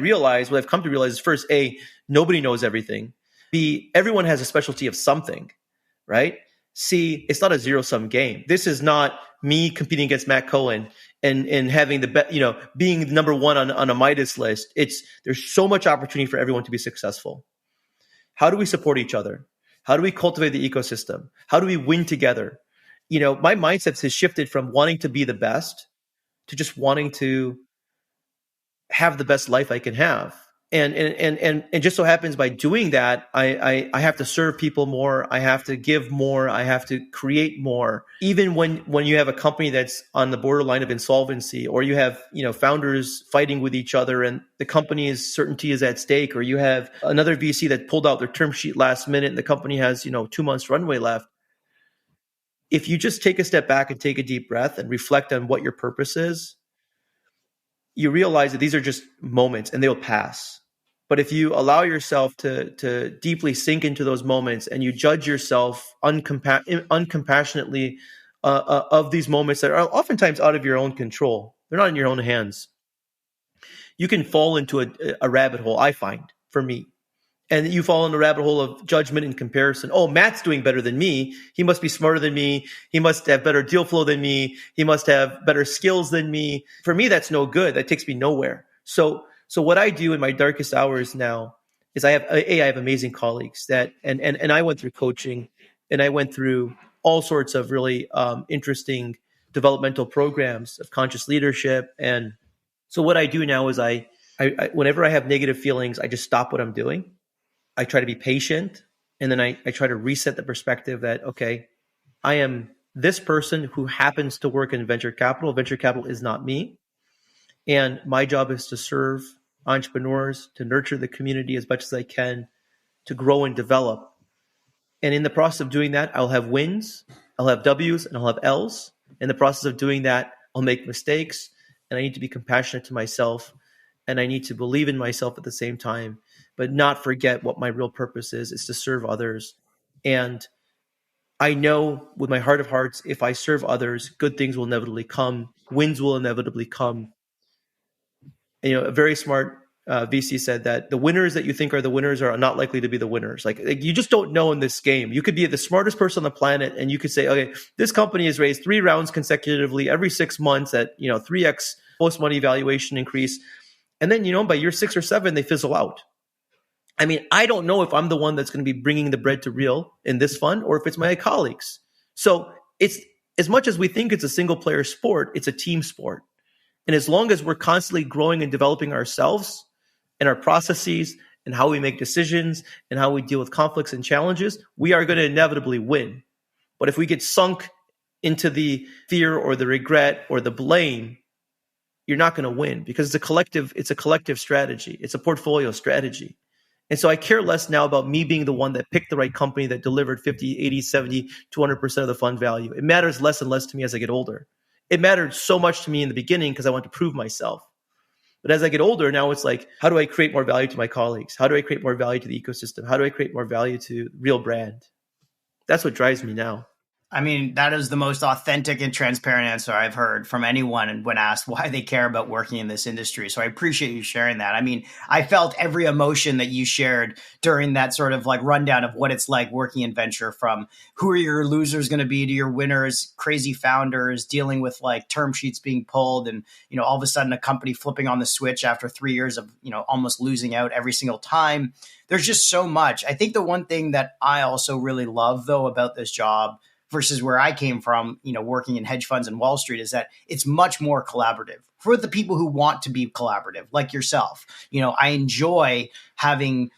come to realize is, first, A, nobody knows everything. B, everyone has a specialty of something. Right? C, it's not a zero-sum game. This is not me competing against Matt Cohen and having being number one on a Midas list. There's so much opportunity for everyone to be successful. How do we support each other? How do we cultivate the ecosystem? How do we win together? My mindset has shifted from wanting to be the best to just wanting to have the best life I can have. And it just so happens by doing that, I have to serve people more. I have to give more. I have to create more. Even when you have a company that's on the borderline of insolvency, or you have, founders fighting with each other and the company's certainty is at stake, or you have another VC that pulled out their term sheet last minute and the company has, 2 months runway left. If you just take a step back and take a deep breath and reflect on what your purpose is, you realize that these are just moments and they'll pass. But if you allow yourself to deeply sink into those moments and you judge yourself uncompassionately of these moments that are oftentimes out of your own control, they're not in your own hands, you can fall into a rabbit hole, I find, for me. And you fall in the rabbit hole of judgment and comparison. Oh, Matt's doing better than me. He must be smarter than me. He must have better deal flow than me. He must have better skills than me. For me, that's no good. That takes me nowhere. So what I do in my darkest hours now is I have amazing colleagues and I went through coaching and I went through all sorts of really interesting developmental programs of conscious leadership. And so what I do now is I whenever I have negative feelings, I just stop what I'm doing. I try to be patient, and then I try to reset the perspective that, okay, I am this person who happens to work in venture capital. Venture capital is not me. And my job is to serve entrepreneurs, to nurture the community as much as I can, to grow and develop. And in the process of doing that, I'll have wins, I'll have W's, and I'll have L's. In the process of doing that, I'll make mistakes, and I need to be compassionate to myself, and I need to believe in myself at the same time, but not forget what my real purpose is to serve others. And I know with my heart of hearts, if I serve others, good things will inevitably come. Wins will inevitably come. And, a very smart VC said that the winners that you think are the winners are not likely to be the winners. Like you just don't know in this game. You could be the smartest person on the planet, and you could say, okay, this company has raised 3 rounds consecutively every 6 months at 3x post-money valuation increase. And then, by year 6 or 7, they fizzle out. I mean, I don't know if I'm the one that's going to be bringing the bread to real in this fund or if it's my colleagues. So it's as much as we think it's a single player sport, it's a team sport. And as long as we're constantly growing and developing ourselves and our processes and how we make decisions and how we deal with conflicts and challenges, we are going to inevitably win. But if we get sunk into the fear or the regret or the blame, you're not going to win because it's a collective strategy. It's a portfolio strategy. And so I care less now about me being the one that picked the right company that delivered 50, 80, 70, 200% of the fund value. It matters less and less to me as I get older. It mattered so much to me in the beginning because I wanted to prove myself. But as I get older, now it's like, how do I create more value to my colleagues? How do I create more value to the ecosystem? How do I create more value to real brand? That's what drives me now. I mean, that is the most authentic and transparent answer I've heard from anyone when asked why they care about working in this industry. So I appreciate you sharing that. I mean, I felt every emotion that you shared during that sort of like rundown of what it's like working in venture, from who are your losers going to be to your winners, crazy founders, dealing with like term sheets being pulled and, all of a sudden a company flipping on the switch after 3 years of, almost losing out every single time. There's just so much. I think the one thing that I also really love though about this job versus where I came from, working in hedge funds and Wall Street, is that it's much more collaborative for the people who want to be collaborative, like yourself. I enjoy having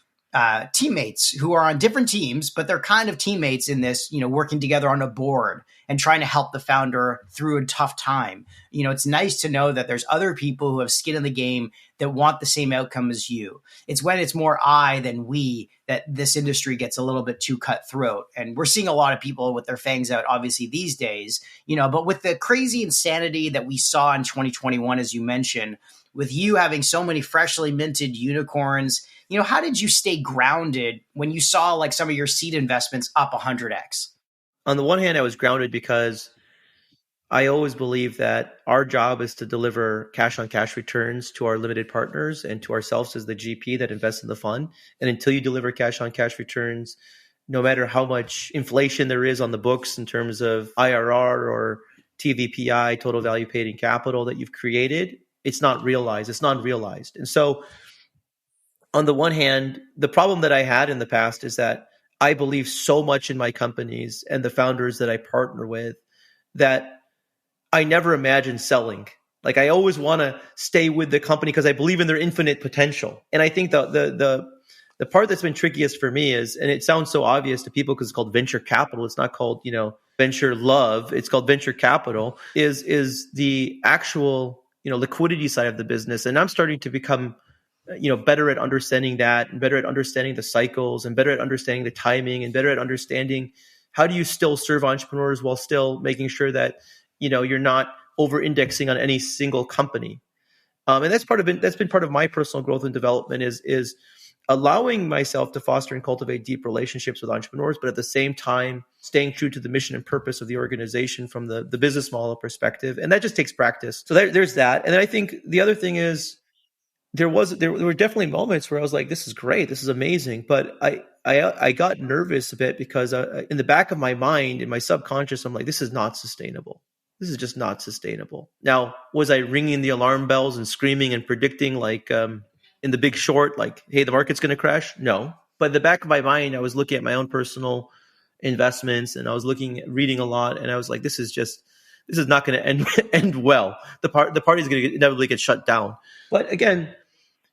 teammates who are on different teams, but they're kind of teammates in this, working together on a board and trying to help the founder through a tough time. It's nice to know that there's other people who have skin in the game that want the same outcome as you. It's when it's more I than we that this industry gets a little bit too cutthroat. And we're seeing a lot of people with their fangs out, obviously, these days, but with the crazy insanity that we saw in 2021, as you mentioned, with you having so many freshly minted unicorns, how did you stay grounded when you saw like some of your seed investments up 100x? On the one hand, I was grounded because I always believe that our job is to deliver cash on cash returns to our limited partners and to ourselves as the GP that invests in the fund. And until you deliver cash on cash returns, no matter how much inflation there is on the books in terms of IRR or TVPI, total value paid in capital that you've created, it's not realized. It's non-realized. And so on the one hand, the problem that I had in the past is that I believe so much in my companies and the founders that I partner with that I never imagined selling. Like I always want to stay with the company because I believe in their infinite potential. And I think the part that's been trickiest for me is, and it sounds so obvious to people because it's called venture capital. It's not called, venture love. It's called venture capital, is the actual, liquidity side of the business. And I'm starting to become better at understanding that and better at understanding the cycles and better at understanding the timing and better at understanding how do you still serve entrepreneurs while still making sure that, you're not over indexing on any single company. And that's been part of my personal growth and development is allowing myself to foster and cultivate deep relationships with entrepreneurs, but at the same time, staying true to the mission and purpose of the organization from the business model perspective. And that just takes practice. So there's that. And then I think the other thing is, there were definitely moments where I was like, this is great, this is amazing. But I got nervous a bit because in the back of my mind, in my subconscious, I'm like, this is not sustainable. This is just not sustainable. Now, was I ringing the alarm bells and screaming and predicting like in The Big Short, like, hey, the market's going to crash? No. But in the back of my mind, I was looking at my own personal investments and I was reading a lot, and I was like, this is not going to end well. The party's going to inevitably get shut down. But again,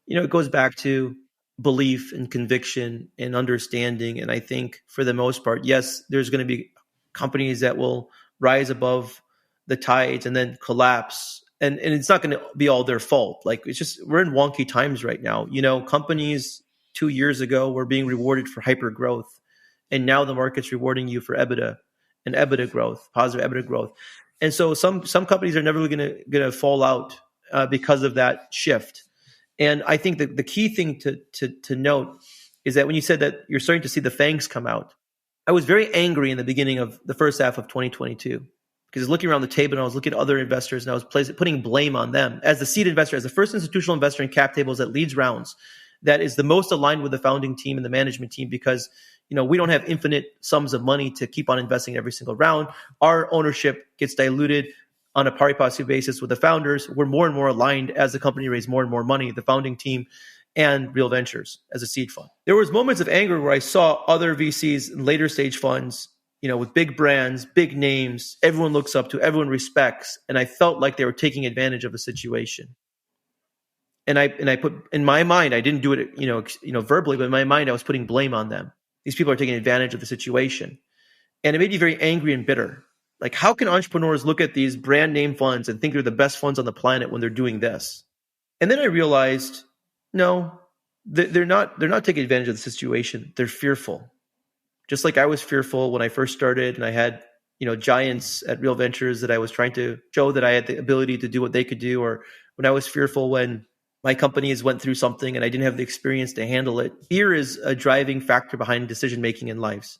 it goes back to belief and conviction and understanding. And I think for the most part, yes, there's going to be companies that will rise above the tides and then collapse. And it's not going to be all their fault. Like, it's just, we're in wonky times right now. Companies 2 years ago were being rewarded for hyper growth. And now the market's rewarding you for EBITDA and EBITDA growth, positive EBITDA growth. And so some companies are never going to fall out because of that shift. And I think that the key thing to note is that when you said that you're starting to see the fangs come out, I was very angry in the beginning of the first half of 2022 because I was looking around the table and I was looking at other investors and I was putting blame on them. As the seed investor, as the first institutional investor in cap tables that leads rounds, that is the most aligned with the founding team and the management team because we don't have infinite sums of money to keep on investing every single round. Our ownership gets diluted on a pari passu basis with the founders. We're more and more aligned as the company raised more and more money, the founding team and Real Ventures as a seed fund. There was moments of anger where I saw other VCs and later stage funds, with big brands, big names, everyone looks up to, everyone respects. And I felt like they were taking advantage of the situation. And I put in my mind, I didn't do it, verbally, but in my mind, I was putting blame on them. These people are taking advantage of the situation. And it made me very angry and bitter. Like, how can entrepreneurs look at these brand name funds and think they're the best funds on the planet when they're doing this? And then I realized, no, they're not taking advantage of the situation. They're fearful. Just like I was fearful when I first started and I had, giants at Real Ventures that I was trying to show that I had the ability to do what they could do, or when I was fearful when my companies went through something and I didn't have the experience to handle it. Fear is a driving factor behind decision-making in lives.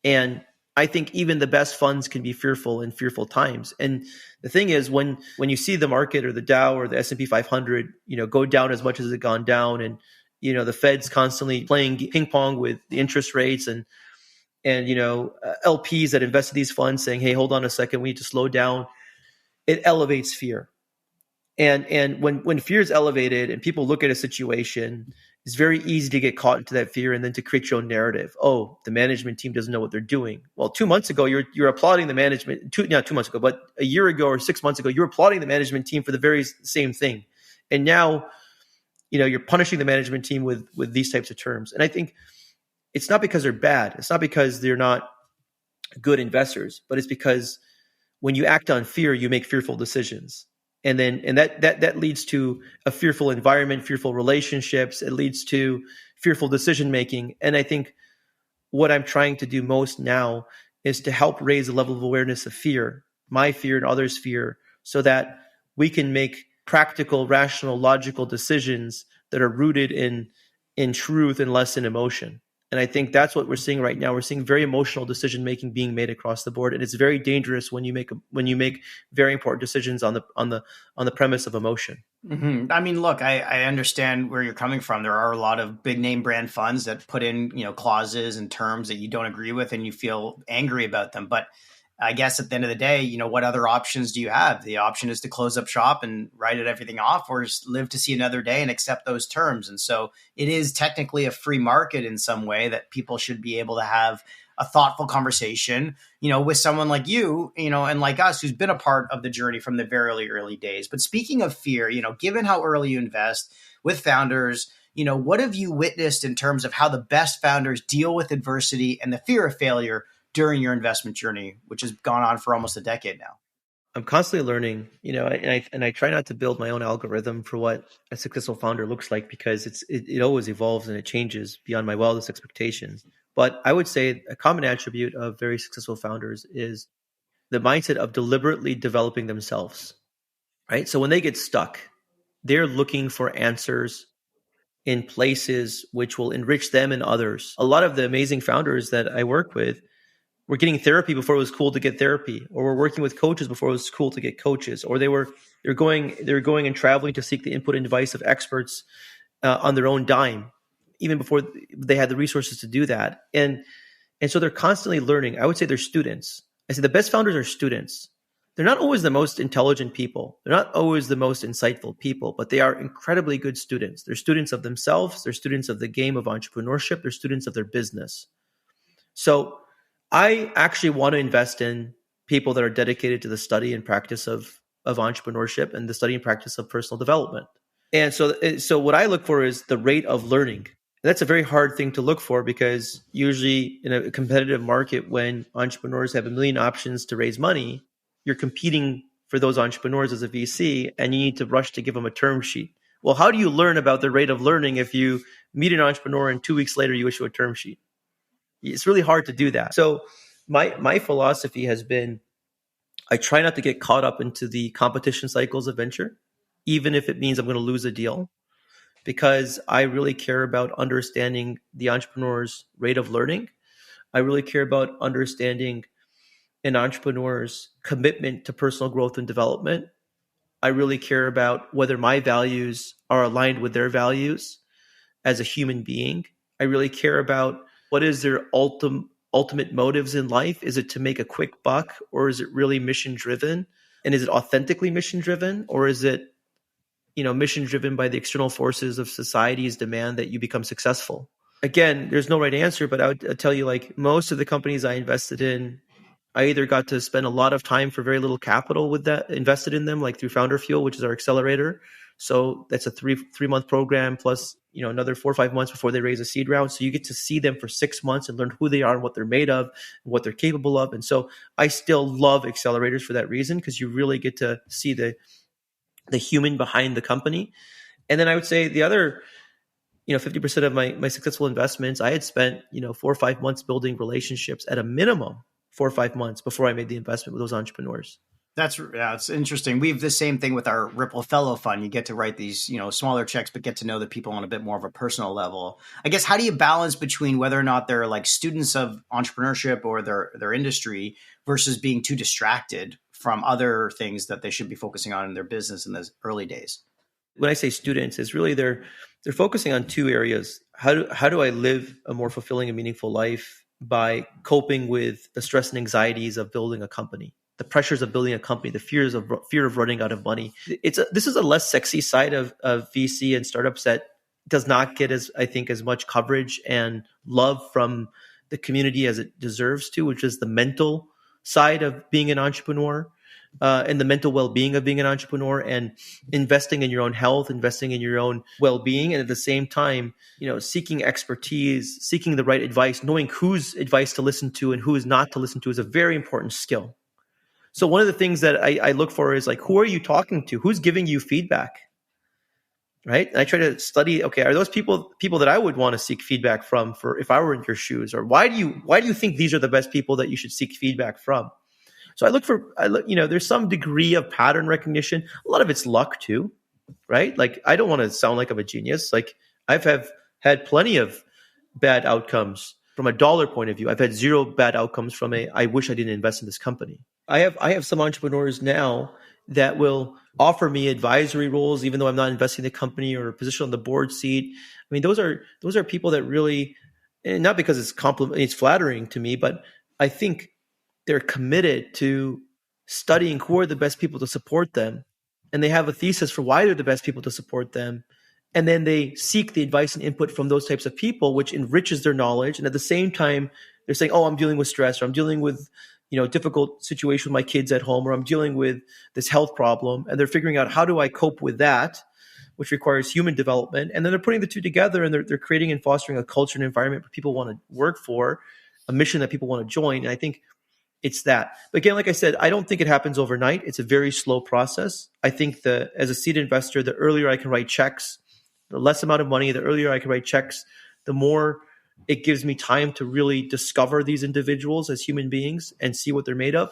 And I think even the best funds can be fearful in fearful times. And the thing is, when you see the market or the Dow or the S&P 500, go down as much as it's gone down, and the Fed's constantly playing ping pong with the interest rates, and LPs that invest in these funds saying, "Hey, hold on a second, we need to slow down." It elevates fear. And when fear is elevated and people look at a situation, it's very easy to get caught into that fear and then to create your own narrative. Oh, the management team doesn't know what they're doing. Well, 2 months ago, you're applauding the management. Not 2 months ago, but a year ago or 6 months ago, you're applauding the management team for the very same thing. And now, you're punishing the management team with these types of terms. And I think it's not because they're bad. It's not because they're not good investors, but it's because when you act on fear, you make fearful decisions. And that leads to a fearful environment, fearful relationships. It leads to fearful decision making. And I think what I'm trying to do most now is to help raise a level of awareness of fear, my fear and others' fear, so that we can make practical, rational, logical decisions that are rooted in truth and less in emotion. And I think that's what we're seeing right now. We're seeing very emotional decision making being made across the board, and it's very dangerous when you make very important decisions on the premise of emotion. Mm-hmm. I mean, look, I understand where you're coming from. There are a lot of big name brand funds that put in clauses and terms that you don't agree with, and you feel angry about them. But I guess at the end of the day, what other options do you have? The option is to close up shop and write everything off, or just live to see another day and accept those terms. And so it is technically a free market in some way that people should be able to have a thoughtful conversation, with someone like you, and like us, who's been a part of the journey from the very early days. But speaking of fear, given how early you invest with founders, what have you witnessed in terms of how the best founders deal with adversity and the fear of failure during your investment journey, which has gone on for almost a decade now? I'm constantly learning, and I try not to build my own algorithm for what a successful founder looks like, because it always evolves and it changes beyond my wildest expectations. But I would say a common attribute of very successful founders is the mindset of deliberately developing themselves, right? So when they get stuck, they're looking for answers in places which will enrich them and others. A lot of the amazing founders that I work with were getting therapy before it was cool to get therapy, or were working with coaches before it was cool to get coaches, or they're going and traveling to seek the input and advice of experts on their own dime, even before they had the resources to do that. And so they're constantly learning. I would say they're students. I say the best founders are students. They're not always the most intelligent people. They're not always the most insightful people, but they are incredibly good students. They're students of themselves. They're students of the game of entrepreneurship. They're students of their business. So I actually want to invest in people that are dedicated to the study and practice of entrepreneurship and the study and practice of personal development. And so what I look for is the rate of learning. That's a very hard thing to look for, because usually in a competitive market, when entrepreneurs have a million options to raise money, you're competing for those entrepreneurs as a VC, and you need to rush to give them a term sheet. Well, how do you learn about the rate of learning if you meet an entrepreneur and 2 weeks later you issue a term sheet? It's really hard to do that. So my philosophy has been, I try not to get caught up into the competition cycles of venture, even if it means I'm going to lose a deal, because I really care about understanding the entrepreneur's rate of learning. I really care about understanding an entrepreneur's commitment to personal growth and development. I really care about whether my values are aligned with their values as a human being. I really care about what is their ultimate motives in life. Is it to make a quick buck, or is it really mission driven? And is it authentically mission driven, or is it mission driven by the external forces of society's demand that you become successful? Again, there's no right answer, but I would tell you, like, most of the companies I invested in, I either got to spend a lot of time for very little capital with that invested in them, like through Founder Fuel, which is our accelerator. So that's a three-month program plus, another 4 or 5 months before they raise a seed round. So you get to see them for 6 months and learn who they are and what they're made of and what they're capable of. And so I still love accelerators for that reason, because you really get to see the human behind the company. And then I would say the other, 50% of my successful investments, I had spent, 4 or 5 months building relationships at a minimum, 4 or 5 months before I made the investment with those entrepreneurs. It's interesting. We have the same thing with our Ripple Fellow Fund. You get to write these, smaller checks, but get to know the people on a bit more of a personal level. I guess, how do you balance between whether or not they're like students of entrepreneurship or their industry versus being too distracted from other things that they should be focusing on in their business in those early days? When I say students, it's really they're focusing on two areas. How do I live a more fulfilling and meaningful life by coping with the stress and anxieties of building a company, the pressures of building a company, the fear of running out of money. This is a less sexy side of VC and startups that does not get as much coverage and love from the community as it deserves to, which is the mental side of being an entrepreneur. And the mental well-being of being an entrepreneur, and investing in your own health, investing in your own well-being, and at the same time, seeking expertise, seeking the right advice, knowing whose advice to listen to and who is not to listen to is a very important skill. So one of the things that I look for is, like, who are you talking to? Who's giving you feedback? Right? And I try to study, okay, are those people that I would want to seek feedback from for if I were in your shoes? Or why do you think these are the best people that you should seek feedback from? So I look, there's some degree of pattern recognition. A lot of it's luck too, right? Like, I don't want to sound like I'm a genius. Like, I've had plenty of bad outcomes from a dollar point of view. I've had zero bad outcomes from I wish I didn't invest in this company. I have some entrepreneurs now that will offer me advisory roles, even though I'm not investing in the company, or a position on the board seat. I mean, those are people that really, and not because it's flattering to me, but I think they're committed to studying who are the best people to support them. And they have a thesis for why they're the best people to support them. And then they seek the advice and input from those types of people, which enriches their knowledge. And at the same time, they're saying, oh, I'm dealing with stress, or I'm dealing with, difficult situation with my kids at home, or I'm dealing with this health problem. And they're figuring out, how do I cope with that, which requires human development. And then they're putting the two together, and they're creating and fostering a culture and environment where people want to work for, a mission that people want to join. And I think it's that. But again, like I said, I don't think it happens overnight. It's a very slow process. I think as a seed investor, the earlier I can write checks, the less amount of money, the earlier I can write checks, the more it gives me time to really discover these individuals as human beings and see what they're made of.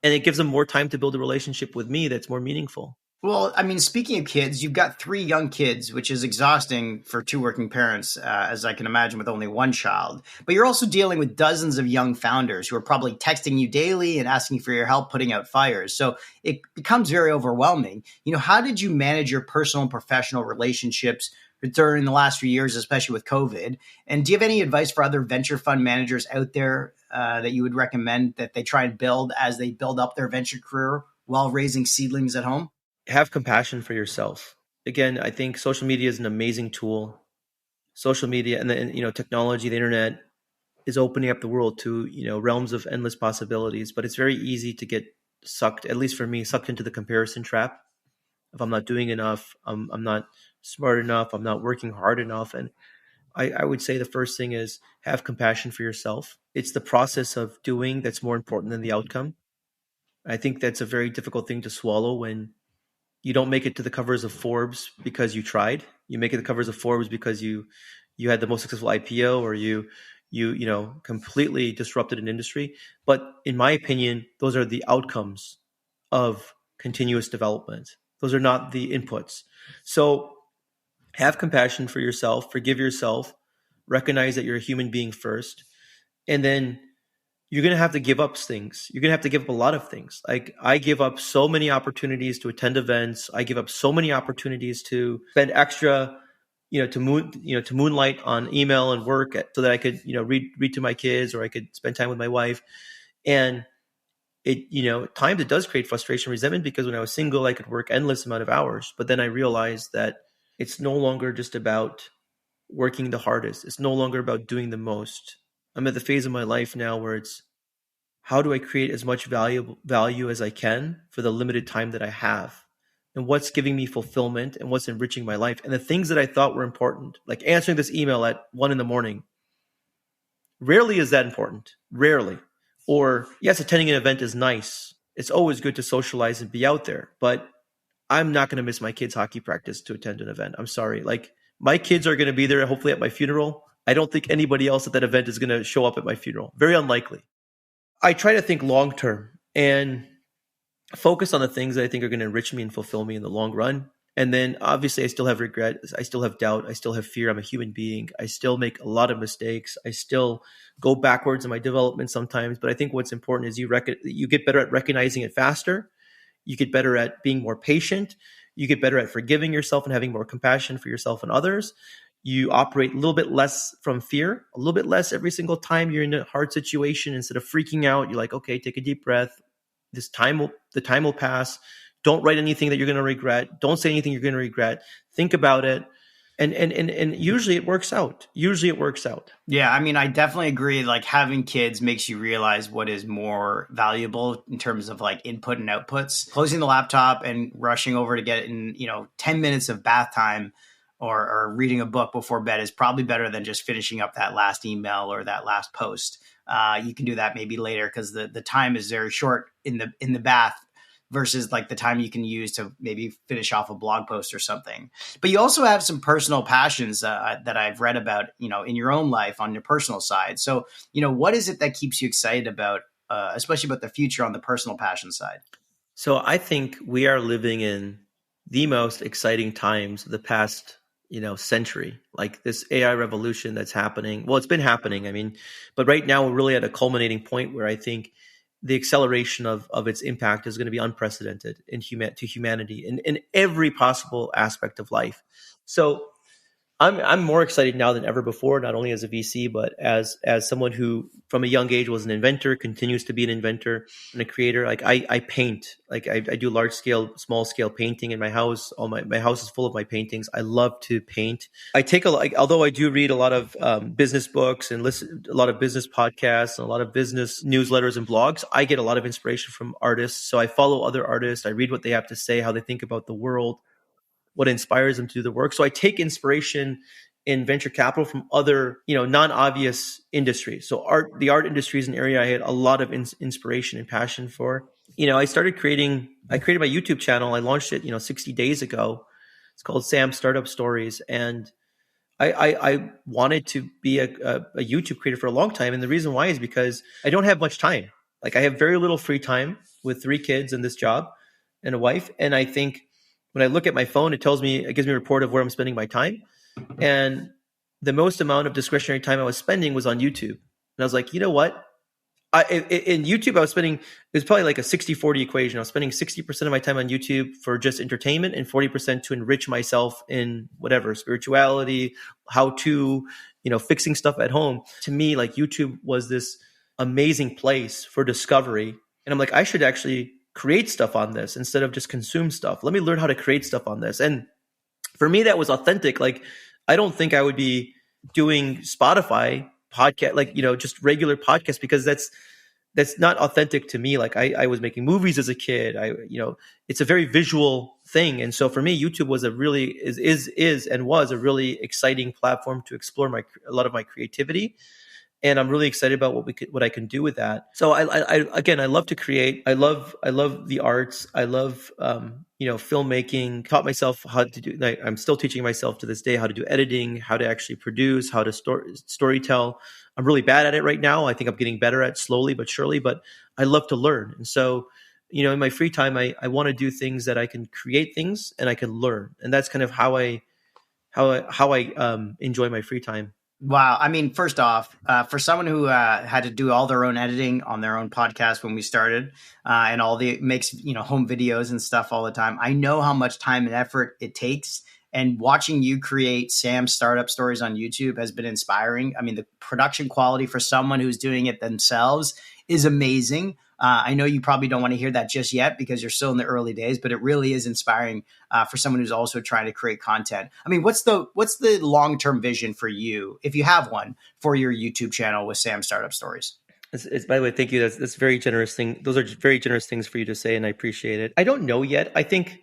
And it gives them more time to build a relationship with me that's more meaningful. Well, I mean, speaking of kids, you've got 3 young kids, which is exhausting for 2 working parents, as I can imagine, with only one child. But you're also dealing with dozens of young founders who are probably texting you daily and asking for your help putting out fires. So it becomes very overwhelming. How did you manage your personal and professional relationships during the last few years, especially with COVID? And do you have any advice for other venture fund managers out there that you would recommend that they try and build as they build up their venture career while raising seedlings at home? Have compassion for yourself. Again, I think social media is an amazing tool. Social media and technology, the internet is opening up the world to, realms of endless possibilities, but it's very easy to get sucked, at least for me, sucked into the comparison trap. If I'm not doing enough, I'm not smart enough, I'm not working hard enough. And I would say the first thing is have compassion for yourself. It's the process of doing that's more important than the outcome. I think that's a very difficult thing to swallow when you don't make it to the covers of Forbes because you tried. You make it the covers of Forbes because you had the most successful IPO, or you completely disrupted an industry. But in my opinion, those are the outcomes of continuous development. Those are not the inputs. So have compassion for yourself, forgive yourself, recognize that you're a human being first, and then you're going to have to give up things. You're going to have to give up a lot of things. Like I give up so many opportunities to attend events. I give up so many opportunities to spend extra, to moonlight on email and work so that I could, read to my kids, or I could spend time with my wife. And at times it does create frustration, resentment, because when I was single, I could work endless amount of hours. But then I realized that it's no longer just about working the hardest. It's no longer about doing the most. I'm at the phase of my life now where it's, how do I create as much value as I can for the limited time that I have? And what's giving me fulfillment and what's enriching my life? And the things that I thought were important, like answering this email at 1 a.m, rarely is that important. Rarely. Or yes, attending an event is nice. It's always good to socialize and be out there, but I'm not going to miss my kids' hockey practice to attend an event. I'm sorry. Like my kids are going to be there, hopefully at my funeral. I don't think anybody else at that event is going to show up at my funeral. Very unlikely. I try to think long term and focus on the things that I think are going to enrich me and fulfill me in the long run. And then obviously I still have regret. I still have doubt. I still have fear. I'm a human being. I still make a lot of mistakes. I still go backwards in my development sometimes. But I think what's important is you get better at recognizing it faster. You get better at being more patient. You get better at forgiving yourself and having more compassion for yourself and others. You operate a little bit less from fear, a little bit less every single time you're in a hard situation. Instead of freaking out, you're like, okay, take a deep breath. The time will pass. Don't write anything that you're going to regret. Don't say anything you're going to regret. Think about it. And usually it works out. Yeah, I mean, I definitely agree. Like having kids makes you realize what is more valuable in terms of like input and outputs. Closing the laptop and rushing over to get in, 10 minutes of bath time or reading a book before bed is probably better than just finishing up that last email or that last post. You can do that maybe later because the time is very short in the bath versus like the time you can use to maybe finish off a blog post or something. But you also have some personal passions that I've read about, in your own life on your personal side. So, what is it that keeps you excited about, especially about the future on the personal passion side? So I think we are living in the most exciting times of the past, century. Like this AI revolution that's happening. Well, it's been happening. I mean, but right now we're really at a culminating point where I think the acceleration of its impact is going to be unprecedented to humanity in every possible aspect of life. So I'm more excited now than ever before, not only as a VC, but as someone who from a young age was an inventor, continues to be an inventor and a creator. Like I paint, like I do small scale painting in my house. My house is full of my paintings. I love to paint. I take although I do read a lot of business books and listen a lot of business podcasts and a lot of business newsletters and blogs, I get a lot of inspiration from artists. So I follow other artists. I read what they have to say, how they think about the world, what inspires them to do the work. So I take inspiration in venture capital from other, non-obvious industries. So the art industry is an area I had a lot of inspiration and passion for. I created my YouTube channel. I launched it, 60 days ago. It's called Sam Startup Stories. And I wanted to be a YouTube creator for a long time. And the reason why is because I don't have much time. Like I have very little free time with 3 kids and this job and a wife. And I think When I look at my phone, it gives me a report of where I'm spending my time. And the most amount of discretionary time I was spending was on YouTube. And I was like, you know what? In YouTube, it was probably like a 60-40 equation. I was spending 60% of my time on YouTube for just entertainment and 40% to enrich myself in whatever, spirituality, how to, fixing stuff at home. To me, like YouTube was this amazing place for discovery. And I'm like, I should actually create stuff on this instead of just consume stuff. Let me learn how to create stuff on this. And for me, that was authentic. Like, I don't think I would be doing Spotify podcast, like, just regular podcasts, because that's not authentic to me. Like I was making movies as a kid. It's a very visual thing. And so for me, YouTube was was a really exciting platform to explore a lot of my creativity. And I'm really excited about what I can do with that. So I love to create. I love the arts. I love, filmmaking. Taught myself how to do, like, I'm still teaching myself to this day how to do editing, how to actually produce, how to storytell. I'm really bad at it right now. I think I'm getting better at slowly but surely, but I love to learn. And so, in my free time, I want to do things that I can create things and I can learn. And that's kind of how I enjoy my free time. Wow. I mean, first off, for someone who had to do all their own editing on their own podcast when we started, and makes home videos and stuff all the time, I know how much time and effort it takes. And watching you create Sam's startup stories on YouTube has been inspiring. I mean, the production quality for someone who's doing it themselves is amazing. I know you probably don't want to hear that just yet because you're still in the early days, but it really is inspiring for someone who's also trying to create content. I mean, what's the long-term vision for you, if you have one, for your YouTube channel with Sam Startup Stories? It's, by the way, thank you. That's very generous thing. Those are very generous things for you to say, and I appreciate it. I don't know yet. I think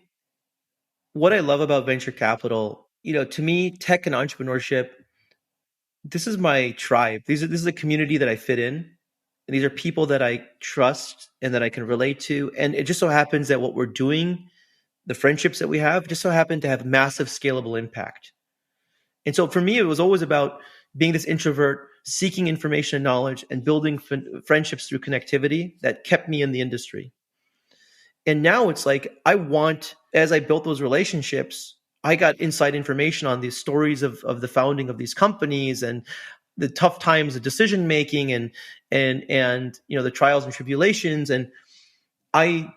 what I love about venture capital, to me, tech and entrepreneurship, this is my tribe. This is a community that I fit in. And these are people that I trust and that I can relate to. And it just so happens that what we're doing, the friendships that we have, just so happen to have massive scalable impact. And so for me, it was always about being this introvert, seeking information and knowledge, and building friendships through connectivity that kept me in the industry. And now it's like, as I built those relationships, I got inside information on these stories of the founding of these companies and the tough times of decision making and the trials and tribulations. And I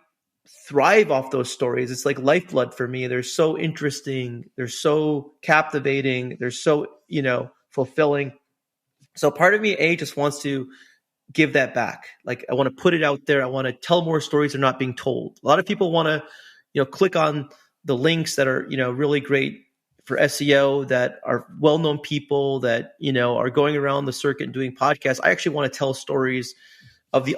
thrive off those stories. It's like lifeblood for me. They're so interesting. They're so captivating. They're so, fulfilling. So part of me, just wants to give that back. Like, I want to put it out there. I want to tell more stories that are not being told. A lot of people want to, click on the links that are, really great for SEO, that are well-known people that, are going around the circuit and doing podcasts. I actually want to tell stories of the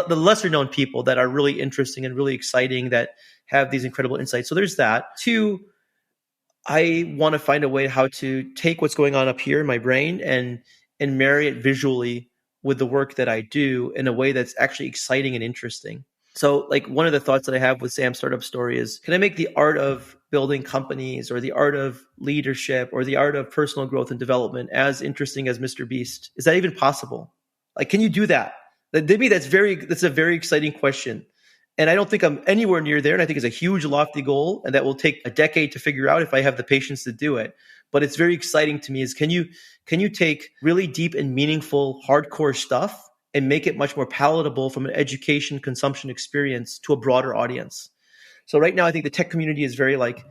lesser known people that are really interesting and really exciting, that have these incredible insights. So there's that. Two, I want to find a way how to take what's going on up here in my brain and marry it visually with the work that I do in a way that's actually exciting and interesting. So, like, one of the thoughts that I have with Sam's Startup Story is, can I make the art of building companies or the art of leadership or the art of personal growth and development as interesting as Mr. Beast? Is that even possible? Like, can you do that? To me, that's a very exciting question. And I don't think I'm anywhere near there. And I think it's a huge, lofty goal, and that will take a decade to figure out if I have the patience to do it. But it's very exciting to me is, can you take really deep and meaningful, hardcore stuff and make it much more palatable from an education consumption experience to a broader audience? So right now, I think the tech community is very like,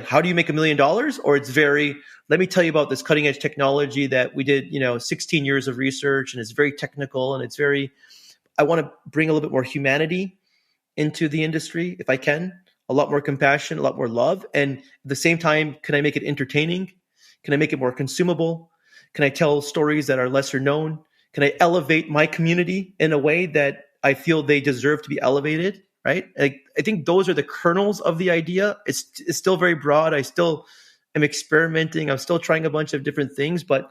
how do you make $1 million? Or it's very, let me tell you about this cutting edge technology that we did, 16 years of research, and it's very technical, and it's very, I want to bring a little bit more humanity into the industry if I can, a lot more compassion, a lot more love. And at the same time, can I make it entertaining? Can I make it more consumable? Can I tell stories that are lesser known? Can I elevate my community in a way that I feel they deserve to be elevated? Right? I think those are the kernels of the idea. It's still very broad. I still am experimenting. I'm still trying a bunch of different things, but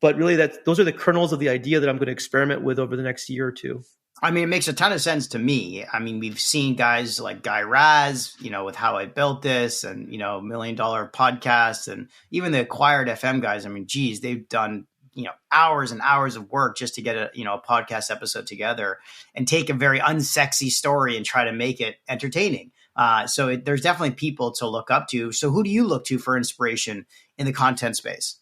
really those are the kernels of the idea that I'm going to experiment with over the next year or two. I mean, it makes a ton of sense to me. I mean, we've seen guys like Guy Raz, with How I Built This and, $1 Million Podcasts, and even the Acquired FM guys. I mean, geez, they've done, hours and hours of work just to get a podcast episode together and take a very unsexy story and try to make it entertaining. There's definitely people to look up to. So who do you look to for inspiration in the content space?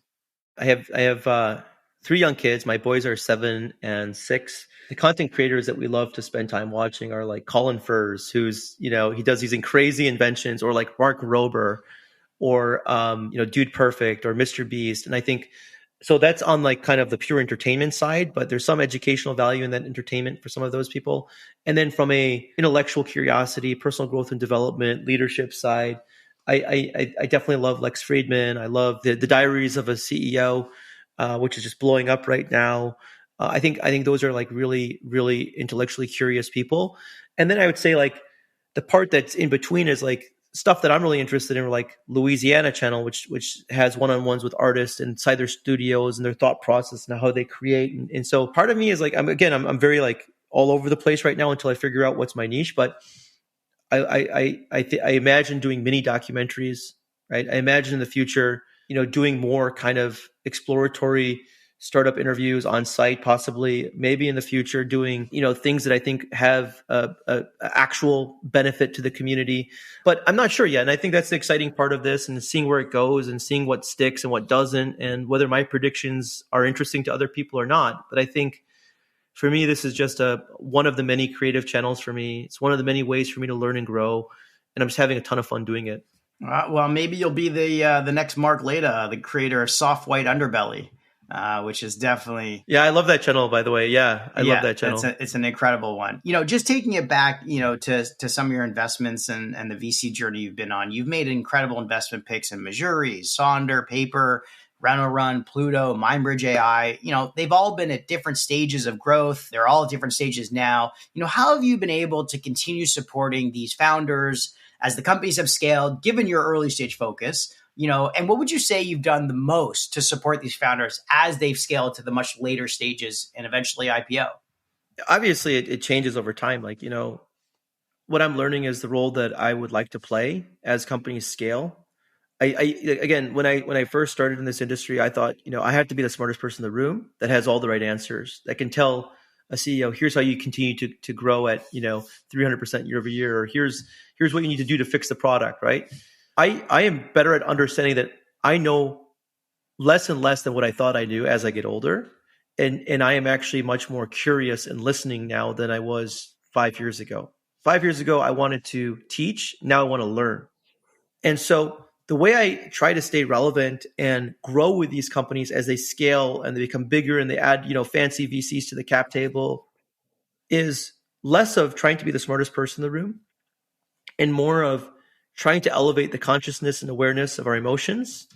I have 3 young kids. My boys are 7 and 6. The content creators that we love to spend time watching are like Colin Furze, who's, he does these crazy inventions, or like Mark Rober, or, Dude Perfect, or Mr. Beast. And I think, so that's on like kind of the pure entertainment side, but there's some educational value in that entertainment for some of those people. And then from a intellectual curiosity, personal growth and development, leadership side, I definitely love Lex Friedman. I love the Diaries of a CEO, which is just blowing up right now. I think those are like really, really intellectually curious people. And then I would say like the part that's in between is like stuff that I'm really interested in, like Louisiana Channel, which has one-on-ones with artists inside their studios and their thought process and how they create. And so part of me is like, I'm very like all over the place right now until I figure out what's my niche. But I imagine doing mini documentaries, right? I imagine in the future, doing more kind of exploratory startup interviews on site, possibly maybe in the future doing, things that I think have a actual benefit to the community, but I'm not sure yet. And I think that's the exciting part of this, and seeing where it goes and seeing what sticks and what doesn't, and whether my predictions are interesting to other people or not. But I think for me, this is just one of the many creative channels for me. It's one of the many ways for me to learn and grow. And I'm just having a ton of fun doing it. Well, maybe you'll be the next Mark Leda, the creator of Soft White Underbelly, which is definitely... Yeah, I love that channel, by the way. Yeah, I love that channel. It's an incredible one. Just taking it back, to some of your investments and the VC journey you've been on, you've made incredible investment picks in Missouri, Sonder, Paper, Reno Run, Pluto, MindBridge AI. They've all been at different stages of growth. They're all at different stages now. How have you been able to continue supporting these founders as the companies have scaled, given your early stage focus? And what would you say you've done the most to support these founders as they've scaled to the much later stages and eventually IPO? Obviously, it changes over time. Like, what I'm learning is the role that I would like to play as companies scale. Again, when I first started in this industry, I thought, I had to be the smartest person in the room that has all the right answers, that can tell a CEO, here's how you continue to grow at, 300% year over year, or here's what you need to do to fix the product, right? I am better at understanding that I know less and less than what I thought I knew as I get older. And I am actually much more curious and listening now than I was 5 years ago. 5 years ago, I wanted to teach. Now I want to learn. And so the way I try to stay relevant and grow with these companies as they scale and they become bigger and they add, fancy VCs to the cap table, is less of trying to be the smartest person in the room and more of trying to elevate the consciousness and awareness of our emotions,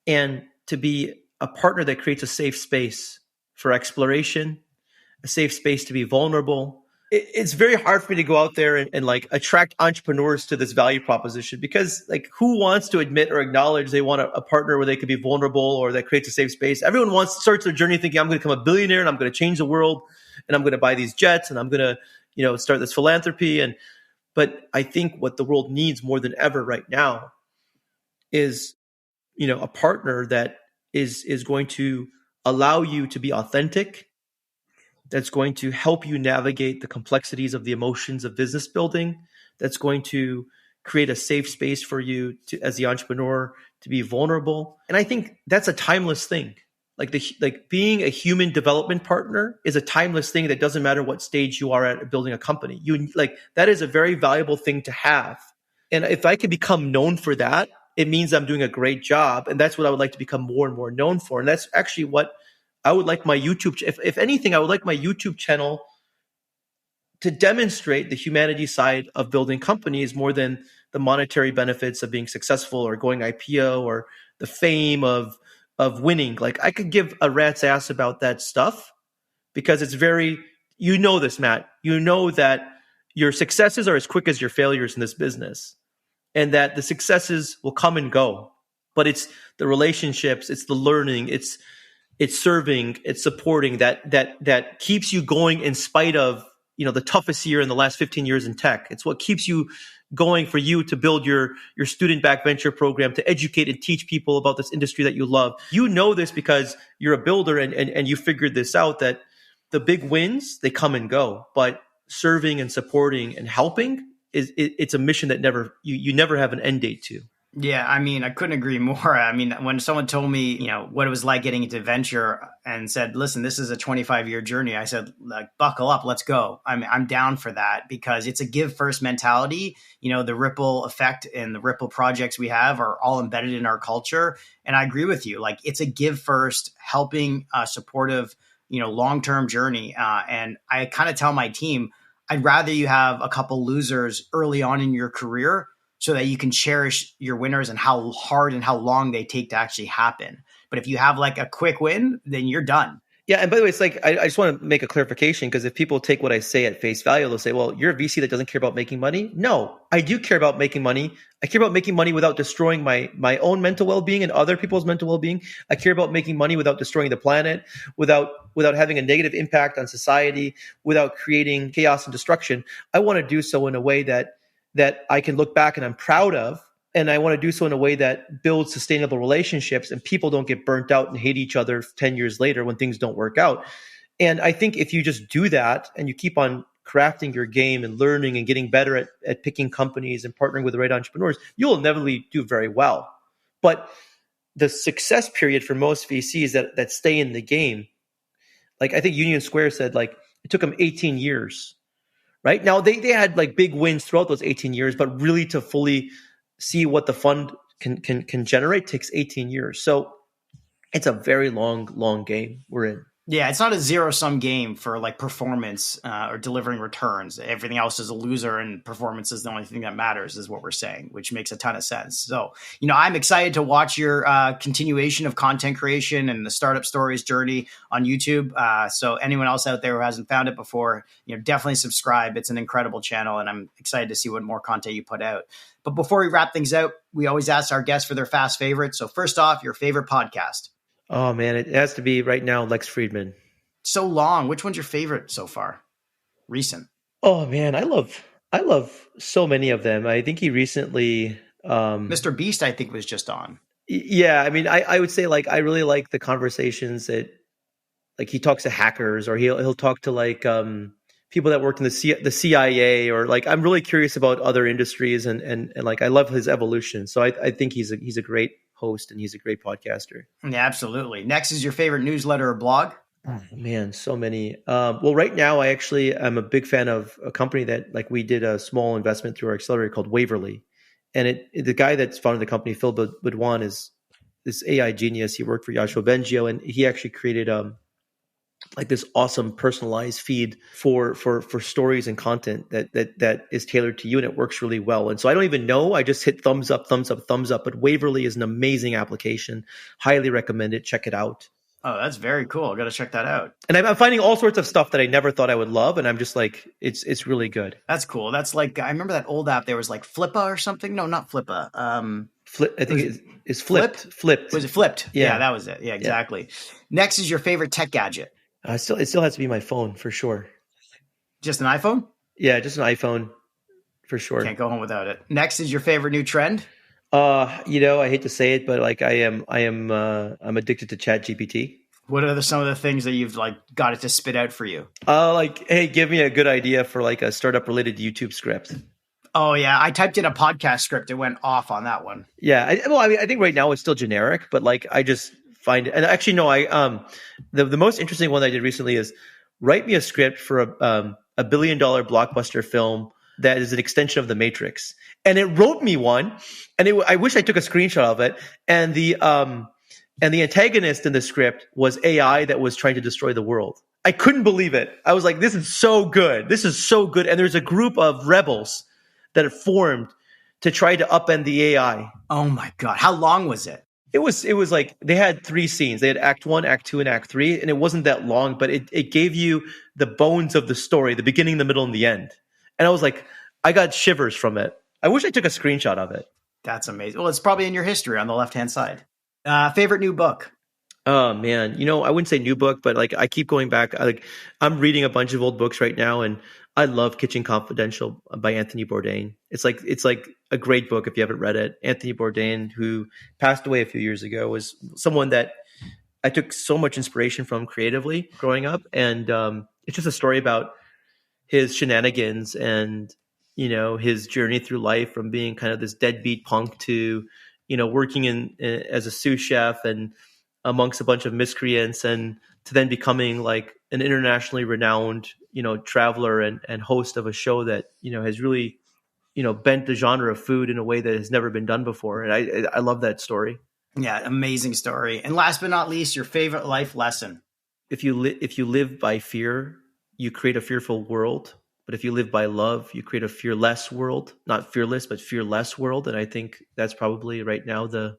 and to be a partner that creates a safe space for exploration, a safe space to be vulnerable. It's very hard for me to go out there and like attract entrepreneurs to this value proposition, because like, who wants to admit or acknowledge they want a partner where they could be vulnerable or that creates a safe space? Everyone starts their journey thinking, I'm going to become a billionaire and I'm going to change the world and I'm going to buy these jets and I'm going to, start this philanthropy. But I think what the world needs more than ever right now is, a partner that is going to allow you to be authentic, that's going to help you navigate the complexities of the emotions of business building, that's going to create a safe space for you to, as the entrepreneur, to be vulnerable. And I think that's a timeless thing. Like being a human development partner is a timeless thing that doesn't matter what stage you are at building a company. That is a very valuable thing to have. And if I could become known for that, it means I'm doing a great job. And that's what I would like to become more and more known for. And that's actually what I would like my YouTube, if anything, I would like my YouTube channel to demonstrate the humanity side of building companies more than the monetary benefits of being successful or going IPO or the fame of winning. Like, I could give a rat's ass about that stuff, because it's very, this, Matt, that your successes are as quick as your failures in this business, and that the successes will come and go, but it's the relationships, it's the learning, it's serving, it's supporting that keeps you going in spite of, the toughest year in the last 15 years in tech. It's what keeps you going for you to build your student-backed venture program, to educate and teach people about this industry that you love. This because you're a builder and you figured this out, that the big wins, they come and go, but serving and supporting and helping it's a mission that you never have an end date to. Yeah, I mean, I couldn't agree more. I mean, when someone told me, what it was like getting into venture and said, listen, this is a 25-year journey, I said, like, buckle up, let's go. I'm down for that because it's a give first mentality. The ripple effect and the ripple projects we have are all embedded in our culture. And I agree with you. Like, it's a give first, helping, supportive, long-term journey. And I kind of tell my team, I'd rather you have a couple losers early on in your career so that you can cherish your winners and how hard and how long they take to actually happen. But if you have like a quick win, then you're done. Yeah. And by the way, it's like, I just want to make a clarification, because if people take what I say at face value, they'll say, well, you're a VC that doesn't care about making money. No, I do care about making money. I care about making money without destroying my own mental well-being and other people's mental well-being. I care about making money without destroying the planet, without having a negative impact on society, without creating chaos and destruction. I want to do so in a way that I can look back and I'm proud of. And I want to do so in a way that builds sustainable relationships and people don't get burnt out and hate each other 10 years later when things don't work out. And I think if you just do that and you keep on crafting your game and learning and getting better at picking companies and partnering with the right entrepreneurs, you'll inevitably do very well. But the success period for most VCs that stay in the game, like I think Union Square said, like it took them 18 years. Right now, they had like big wins throughout those 18 years, but really to fully see what the fund can generate takes 18 years. So it's a very long game we're in. Yeah, it's not a zero-sum game for like performance or delivering returns. Everything else is a loser, and performance is the only thing that matters, is what we're saying, which makes a ton of sense. So, I'm excited to watch your continuation of content creation and the startup stories journey on YouTube. So anyone else out there who hasn't found it before, definitely subscribe. It's an incredible channel, and I'm excited to see what more content you put out. But before we wrap things out, we always ask our guests for their fast favorites. So first off, your favorite podcast. Oh man, it has to be right now Lex Fridman. So long. Which one's your favorite so far? Recent. Oh man, I love so many of them. I think he recently Mr. Beast, I think, was just on. Yeah, I mean, I would say like I really like the conversations that like he talks to hackers, or he'll talk to like people that worked in the CIA, or like I'm really curious about other industries and like I love his evolution. So I think he's a great host and he's a great podcaster. Yeah, absolutely. Next is your favorite newsletter or blog? Oh, man, so many. Well, right now I'm a big fan of a company that like we did a small investment through our accelerator called Waverly. And the guy that's founded the company, Phil Baudouin, is this AI genius. He worked for Yoshua Bengio, and he actually created like this awesome personalized feed for stories and content that is tailored to you, and it works really well. And so I don't even know, I just hit thumbs up, but Waverly is an amazing application. Highly recommend it. Check it out. Oh, that's very cool. Got to check that out. And I'm finding all sorts of stuff that I never thought I would love, and I'm just like, it's really good. That's cool. That's like, I remember that old app. There was like Flippa or something. No, not Flippa. I think it's Flipped. Flipped. Was it Flipped? Yeah, that was it. Yeah, exactly. Yeah. Next is your favorite tech gadget. It still has to be my phone for sure. Just an iPhone? Yeah, just an iPhone for sure. Can't go home without it. Next is your favorite new trend. I hate to say it, but like I'm addicted to ChatGPT. What are some of the things that you've like got it to spit out for you? Like, hey, give me a good idea for like a startup related YouTube script. Oh yeah, I typed in a podcast script. It went off on that one. Yeah, I think right now it's still generic, but like I just find it. And actually, no, the most interesting one I did recently is write me a script for a $1 billion blockbuster film that is an extension of The Matrix, and it wrote me one, and I wish I took a screenshot of it, and the antagonist in the script was AI that was trying to destroy the world. I couldn't believe it. I was like, this is so good. This is so good. And there's a group of rebels that have formed to try to upend the AI. Oh my God. How long was it? It was like they had 3 scenes. They had act 1, act 2, and act 3. And it wasn't that long, but it gave you the bones of the story, the beginning, the middle, and the end. And I was like, I got shivers from it. I wish I took a screenshot of it. That's amazing. Well, it's probably in your history on the left-hand side. Favorite new book? Oh man, I wouldn't say new book, but like I keep going back. I'm reading a bunch of old books right now, and I love Kitchen Confidential by Anthony Bourdain. It's like a great book if you haven't read it. Anthony Bourdain, who passed away a few years ago, was someone that I took so much inspiration from creatively growing up, and it's just a story about his shenanigans and his journey through life from being kind of this deadbeat punk to, working as a sous chef and amongst a bunch of miscreants, and to then becoming like an internationally renowned, traveler and host of a show that, has really, bent the genre of food in a way that has never been done before. And I love that story. Yeah, amazing story. And last but not least, your favorite life lesson. If you live by fear, you create a fearful world. But if you live by love, you create a fearless world. Not fearless, but fearless world. And I think that's probably right now the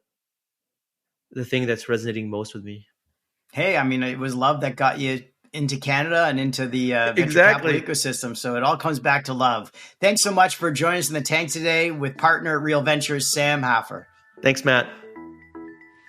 thing that's resonating most with me. Hey, I mean, it was love that got you into Canada and into the venture capital ecosystem. So it all comes back to love. Thanks so much for joining us in the tank today with partner at Real Ventures, Sam Haffar. Thanks, Matt.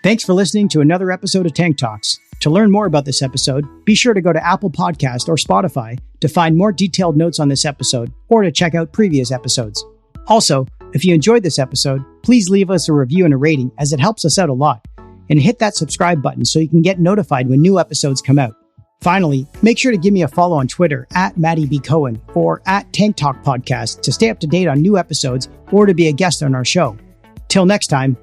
Thanks for listening to another episode of Tank Talks. To learn more about this episode, be sure to go to Apple Podcast or Spotify to find more detailed notes on this episode or to check out previous episodes. Also, if you enjoyed this episode, please leave us a review and a rating as it helps us out a lot. And hit that subscribe button so you can get notified when new episodes come out. Finally, make sure to give me a follow on Twitter at Matty B. Cohen or at Tank Talk Podcast to stay up to date on new episodes or to be a guest on our show. Till next time,